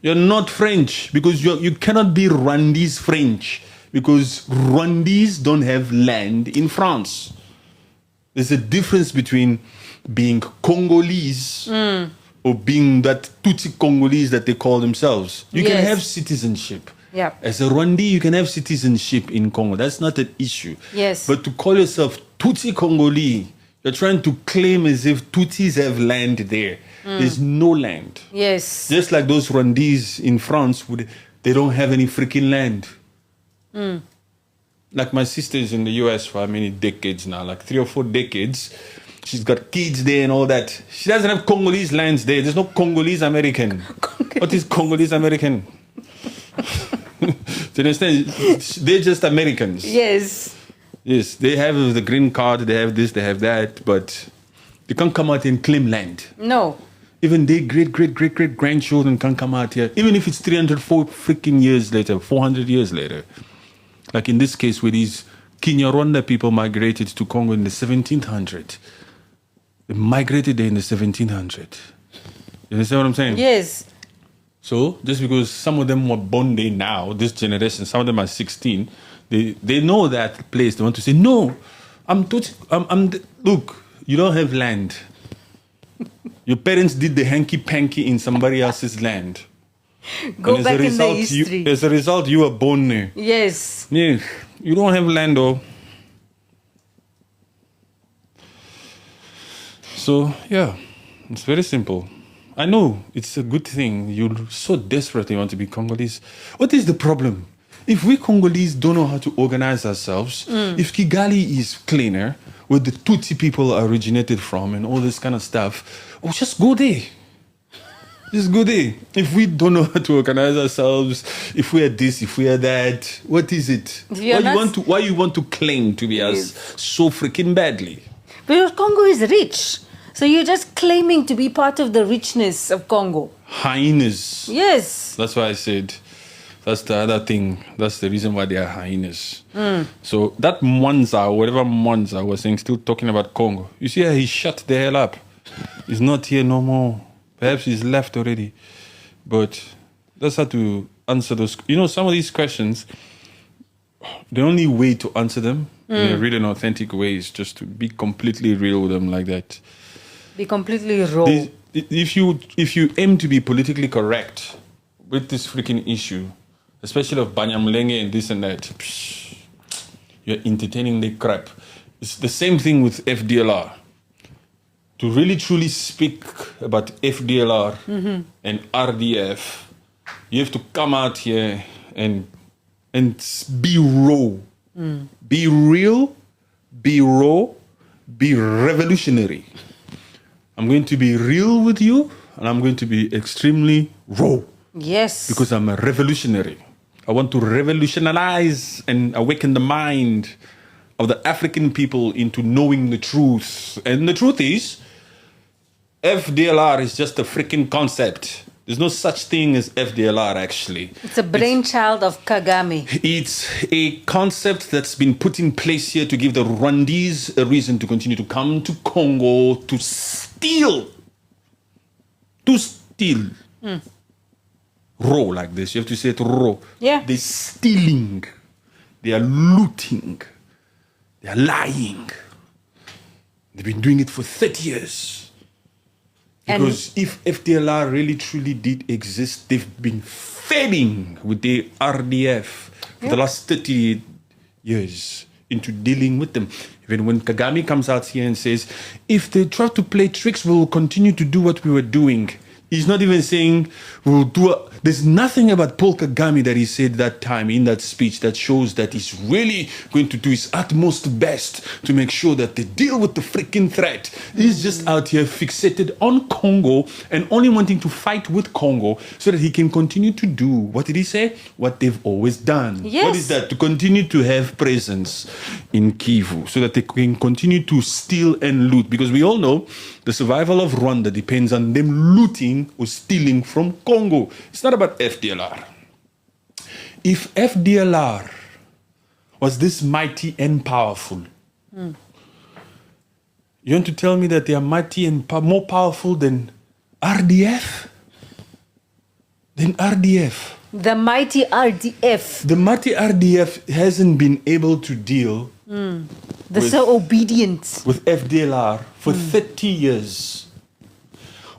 You're not French because you cannot be Rwandese French because Rwandese don't have land in France. There's a difference between being Congolese or being that Tutsi Congolese that they call themselves. You can Yes. have citizenship. Yeah. As a Rwandese, you can have citizenship in Congo. That's not an issue. Yes. But to call yourself Tutsi Congolese, you're trying to claim as if Tutsis have land there. There's no land. Yes. Just like those Rwandese in France, they don't have any freaking land. Like my sister is in the US for how many decades now? Like 3 or 4 decades. She's got kids there and all that. She doesn't have Congolese lands there. There's no Congolese American. What is Congolese American? Do you understand? They're just Americans. Yes. Yes, they have the green card, they have this, they have that, but they can't come out and claim land. No. Even their great grandchildren can't come out here, even if it's 304 freaking years later, 400 years later. Like in this case, where these Kenya Rwanda people migrated to Congo in the 1700s. They migrated there in the 1700s. You understand what I'm saying? Yes. So just because some of them were born there now, this generation, some of them are 16, they know that place. They want to say, no, look, you don't have land. Your parents did the hanky-panky in somebody else's land. Go And back in the history. as a result, you were born there. Yes. Yeah, you don't have land, though. So, yeah, it's very simple. I know it's a good thing. You're so desperately want to be Congolese. What is the problem? If we Congolese don't know how to organize ourselves, if Kigali is cleaner, where the Tutsi people originated from and all this kind of stuff, oh, just go there. Just go there. If we don't know how to organize ourselves, if we are this, if we are that, what is it? Why you want to claim to be us so freaking badly? Because Congo is rich. So you're just claiming to be part of the richness of Congo. Hyenas. Yes. That's why I said that's the other thing. That's the reason why they are hyenas. So that Mwanza, whatever Mwanza was saying, still talking about Congo. You see how he shut the hell up. He's not here no more. Perhaps he's left already. But that's how to answer those. You know, some of these questions, the only way to answer them in a real and authentic way is just to be completely real with them like that. Be completely raw. If you aim to be politically correct with this freaking issue, especially of Banyamulenge and this and that, you're entertaining the crap. It's the same thing with FDLR. To really truly speak about FDLR and RDF, you have to come out here and be raw. Be real, be raw, be revolutionary. I'm going to be real with you, and I'm going to be extremely raw. Yes. Because I'm a revolutionary. I want to revolutionize and awaken the mind of the African people into knowing the truth. And the truth is, FDLR is just a freaking concept. There's no such thing as FDLR, actually. It's a brainchild of Kagame. It's a concept that's been put in place here to give the Rwandese a reason to continue to come to Congo to steal. To steal. Raw like this. You have to say it raw. Yeah. They're stealing. They are looting. They are lying. They've been doing it for 30 years. Because if FDLR really truly did exist, they've been failing with the RDF for the last 30 years into dealing with them. Even when Kagame comes out here and says, if they try to play tricks, we'll continue to do what we were doing. He's not even saying we'll do there's nothing about Paul Kagame that he said that time in that speech that shows that he's really going to do his utmost best to make sure that they deal with the freaking threat. He's just out here fixated on Congo and only wanting to fight with Congo so that he can continue to do, what did he say? What they've always done. Yes. What is that? To continue to have presence in Kivu so that they can continue to steal and loot. Because we all know the survival of Rwanda depends on them looting or stealing from Congo. It's not about FDLR. If FDLR was this mighty and powerful, you want to tell me that they are mighty and more powerful than RDF? Than RDF. The mighty RDF. The mighty RDF hasn't been able to deal They're so obedient. with FDLR for 30 years.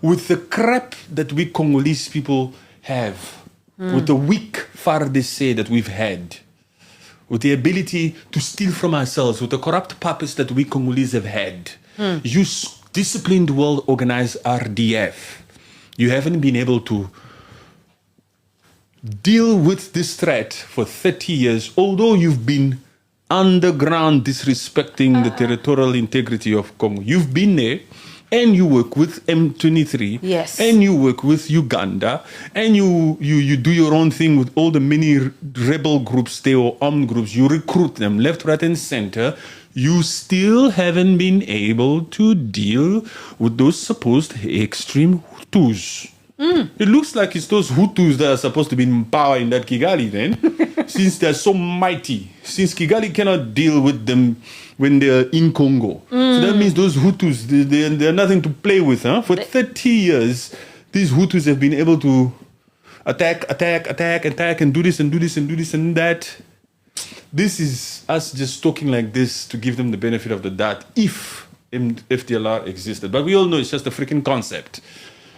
with the crap that we Congolese people have, with the weak FARDC that we've had, with the ability to steal from ourselves, with the corrupt puppets that we Congolese have had, you disciplined, well-organized RDF, you haven't been able to deal with this threat for 30 years, although you've been underground disrespecting the territorial integrity of Congo. You've been there, and you work with M23, yes, and you work with Uganda, and you do your own thing with all the many rebel groups there or armed groups. You recruit them left, right, and center. You still haven't been able to deal with those supposed extreme Hutus. It looks like it's those Hutus that are supposed to be in power in that Kigali then, since they're so mighty, since Kigali cannot deal with them when they're in Congo. So that means those Hutus, they're nothing to play with. Huh? For 30 years, these Hutus have been able to attack, and do this, and do this, and do this, and that. This is us just talking like this to give them the benefit of the doubt if FDLR existed. But we all know it's just a freaking concept.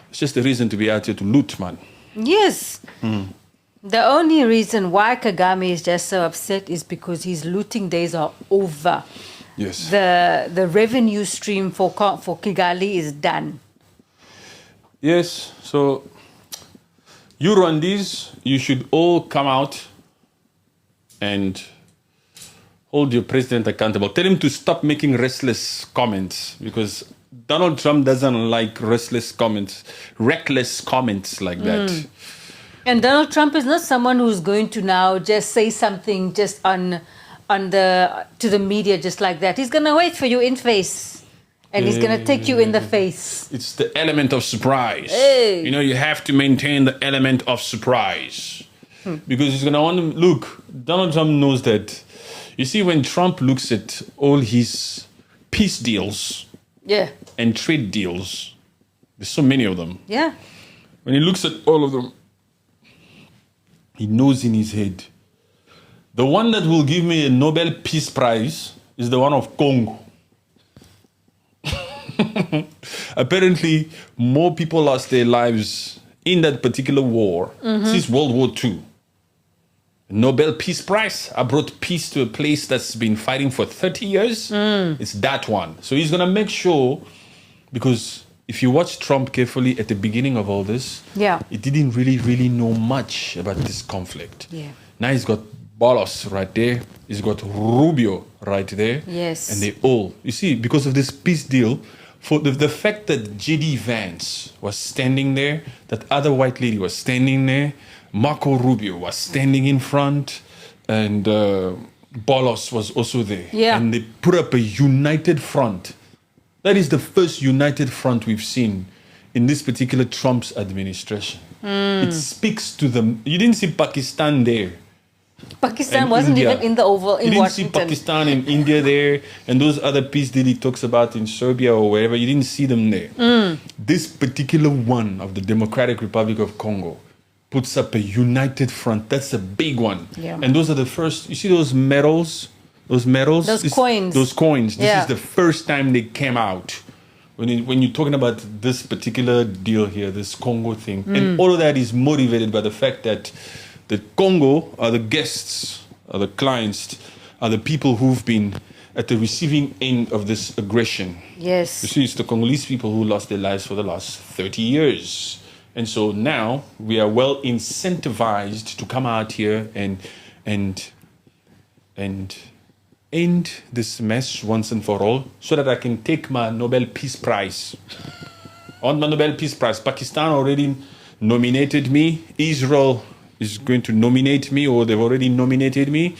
It's just a reason to be out here to loot, man. Yes. The only reason why Kagame is just so upset is because his looting days are over. Yes. The revenue stream for Kigali is done. Yes. So, you Rwandese, you should all come out and hold your president accountable. Tell him to stop making restless comments, because Donald Trump doesn't like restless comments, reckless comments like that. And Donald Trump is not someone who's going to now just say something just to the media just like that. He's going to wait for you in face, and he's going to take you in the face. It's the element of surprise. Hey. You know, you have to maintain the element of surprise. Because he's going to want to look. Donald Trump knows that. You see, when Trump looks at all his peace deals, yeah, and trade deals, there's so many of them. Yeah. When he looks at all of them, he knows in his head, the one that will give me a Nobel Peace Prize is the one of Congo. Apparently, more people lost their lives in that particular war since World War II. Nobel Peace Prize. I brought peace to a place that's been fighting for 30 years. It's that one. So he's going to make sure, because if you watch Trump carefully at the beginning of all this, he didn't really know much about this conflict. Yeah. Now he's got Bolos right there. He's got Rubio right there. Yes. And they all, you see, because of this peace deal, for the fact that J.D. Vance was standing there, that other white lady was standing there, Marco Rubio was standing in front, and Bolos was also there. Yeah. And they put up a united front. That is the first united front we've seen in this particular Trump's administration. It speaks to them. You didn't see Pakistan there. Pakistan And wasn't India. even in the Oval in You didn't Washington. see Pakistan and India there, and those other peace deal he talks about in Serbia or wherever. You didn't see them there. This particular one of the Democratic Republic of Congo puts up a united front. That's a big one. Yeah. And those are the first. You see those medals? Those medals? Those coins. Those coins. This Yeah. is the first time they came out. When you're talking about this particular deal here, this Congo thing, and all of that is motivated by the fact that the Congo are the guests, are the clients, are the people who've been at the receiving end of this aggression. Yes. You see, it's the Congolese people who lost their lives for the last 30 years. And so now we are well incentivized to come out here and end this mess once and for all, so that I can take my Nobel Peace Prize. On my Nobel Peace Prize, Pakistan already nominated me. Israel is going to nominate me, or they've already nominated me.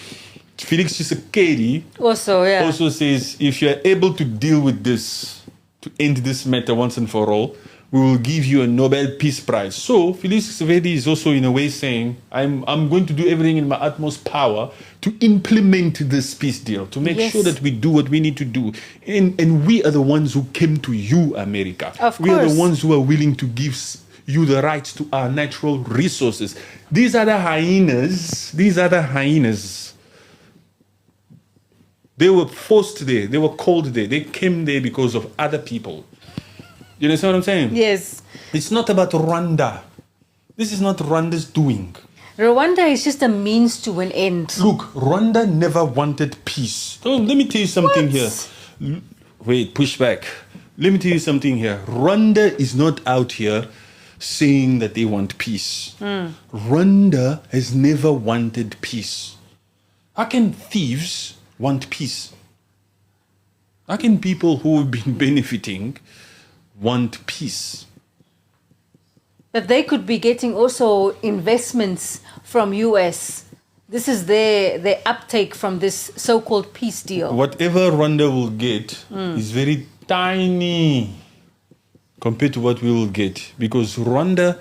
Felix Tshisekedi also says, if you're able to deal with this, to end this matter once and for all, we will give you a Nobel Peace Prize. So Felix Tshisekedi is also in a way saying, I'm going to do everything in my utmost power to implement this peace deal, to make sure that we do what we need to do. And we are the ones who came to you, America. Of we are course. the ones who are willing to give you the rights to our natural resources. These are the hyenas. They were forced there. They were called there. They came there because of other people. You understand what I'm saying? Yes. It's not about Rwanda. This is not Rwanda's doing. Rwanda is just a means to an end. Look, Rwanda never wanted peace. Oh, let me tell you something here. Wait, push back. Let me tell you something here. Rwanda is not out here saying that they want peace. Rwanda has never wanted peace. How can thieves want peace? How can people who have been benefiting want peace? But they could be getting also investments from US. This is their uptake from this so-called peace deal. Whatever Rwanda will get is very tiny compared to what we will get, because Rwanda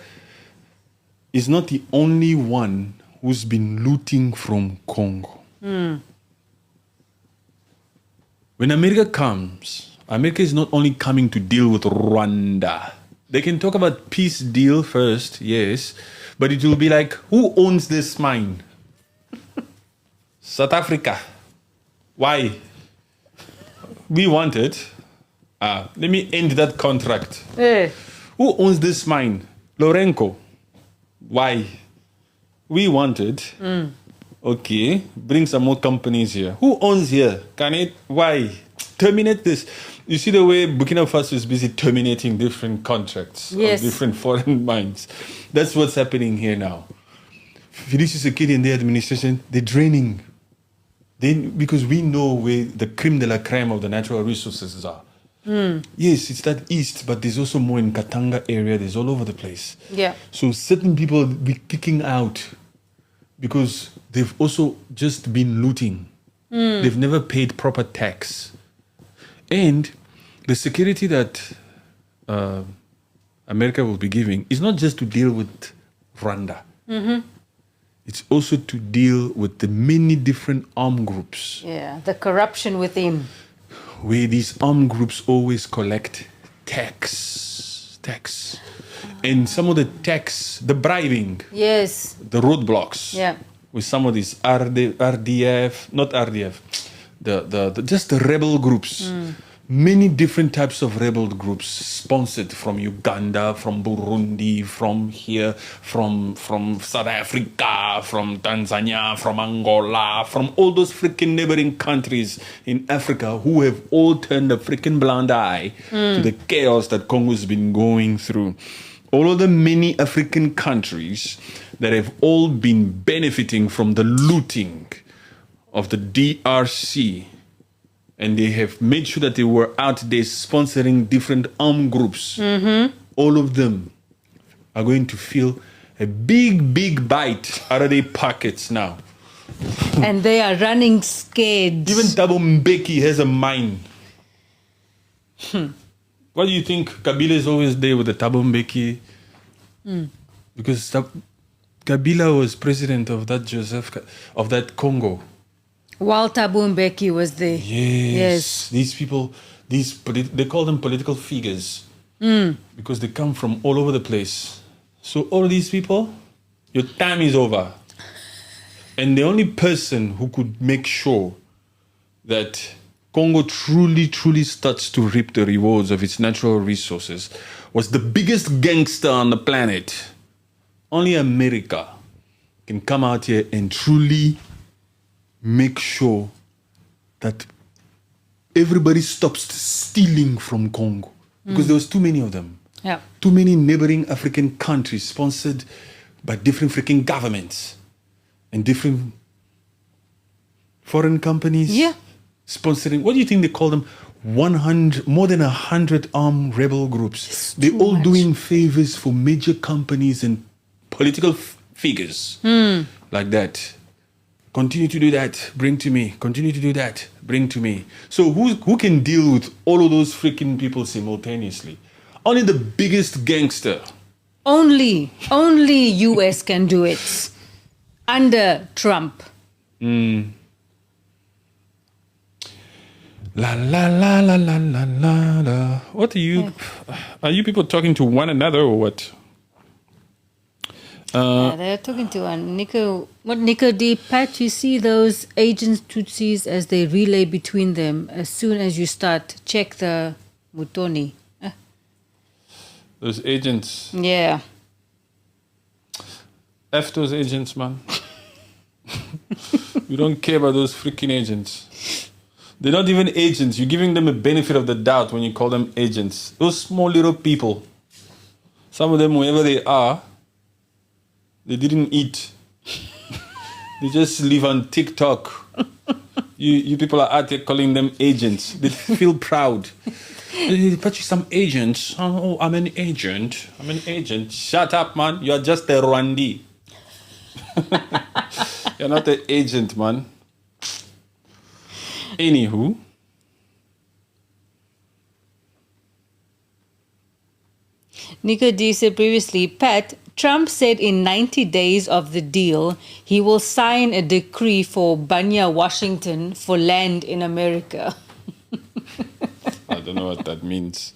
is not the only one who's been looting from Congo. When America comes, America is not only coming to deal with Rwanda. They can talk about peace deal first, yes, but it will be like, who owns this mine? South Africa. Why? We want it. Let me end that contract. Who owns this mine? Lorenco. Why? We want it. Okay, bring some more companies here. Who owns here? Can it? Why? Terminate this. You see the way Burkina Faso is busy terminating different contracts of different foreign mines. That's what's happening here now. Félix Tshisekedi and the administration, they're draining. Because we know where the creme de la creme of the natural resources are. Yes, it's that east, but there's also more in Katanga area. There's all over the place. Yeah. So certain people will be kicking out because they've also just been looting. They've never paid proper tax. And the security that America will be giving is not just to deal with Rwanda. It's also to deal with the many different armed groups. Yeah, the corruption within. Where these armed groups always collect tax. And some of the tax, the bribing. Yes. The roadblocks. Yeah. With some of these RDF, not RDF, just the rebel groups. Many different types of rebel groups sponsored from Uganda, from Burundi, from here, from South Africa, from Tanzania, from Angola, from all those freaking neighboring countries in Africa who have all turned a freaking blind eye to the chaos that Congo's been going through. All of the many African countries that have all been benefiting from the looting of the DRC. And they have made sure that they were out there sponsoring different armed groups. All of them are going to feel a big bite out of their pockets now. And they are running scared. Even Thabo Mbeki has a mine. Why do you think Kabila is always there with the Thabo Mbeki? Because Kabila was president of that Congo. While Thabo Mbeki was there. Yes. These people, they call them political figures because they come from all over the place. So all these people, your time is over. And the only person who could make sure that Congo truly starts to reap the rewards of its natural resources was the biggest gangster on the planet. Only America can come out here and truly make sure that everybody stops stealing from Congo. Because there was too many of them. Yeah. Too many neighboring African countries sponsored by different freaking governments and different foreign companies sponsoring. What do you think they call them? More than 100 armed rebel groups. They're all doing favors for major companies and political figures like that. Continue to do that, bring to me. Continue to do that, bring to me. So who can deal with all of those freaking people simultaneously? Only the biggest gangster. Only US can do it. Under Trump. La la la la la la la la. What are you? Are you people talking to one another or what? They're talking to Nico. What Nico D. Pat? You see those agents Tutsis as they relay between them. As soon as you start, check the Mutoni. Those agents. Yeah. F those agents, man. We don't care about those freaking agents. They're not even agents. You're giving them a benefit of the doubt when you call them agents. Those small little people. Some of them, wherever they are, they didn't eat. They just live on TikTok. You people are out there calling them agents. They feel proud. But some agents. Oh, I'm an agent. I'm an agent. Shut up, man. You're just a Rwandi. You're not an agent, man. Anywho. Nico D said previously, Pat, Trump said in 90 days of the deal, he will sign a decree for Banya, Washington for land in America. I don't know what that means.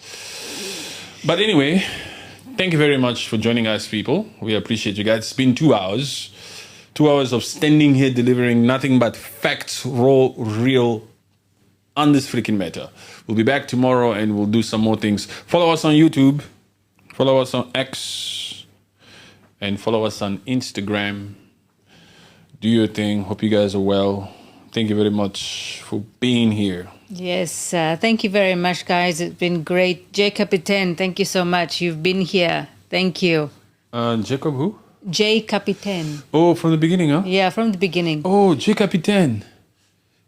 But anyway, thank you very much for joining us, people. We appreciate you guys. It's been 2 hours. 2 hours of standing here delivering nothing but facts, raw, real, on this freaking matter. We'll be back tomorrow and we'll do some more things. Follow us on YouTube. Follow us on X. And follow us on Instagram. Do your thing. Hope you guys are well. Thank you very much for being here. Yes, thank you very much, guys. It's been great. J Capitan, thank you so much. You've been here. Thank you. Jacob who? J Capitan. Oh, from the beginning, huh? Yeah, from the beginning. Oh, J Capitan.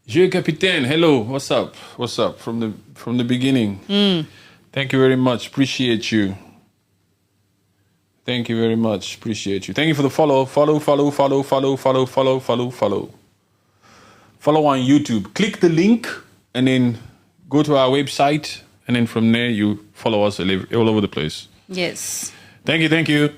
J Capitan, hello. What's up? What's up? From the beginning. Thank you very much. Appreciate you. Thank you very much. Appreciate you. Thank you for the follow. Follow. Follow on YouTube. Click the link and then go to our website. And then from there, you follow us all over the place. Yes. Thank you.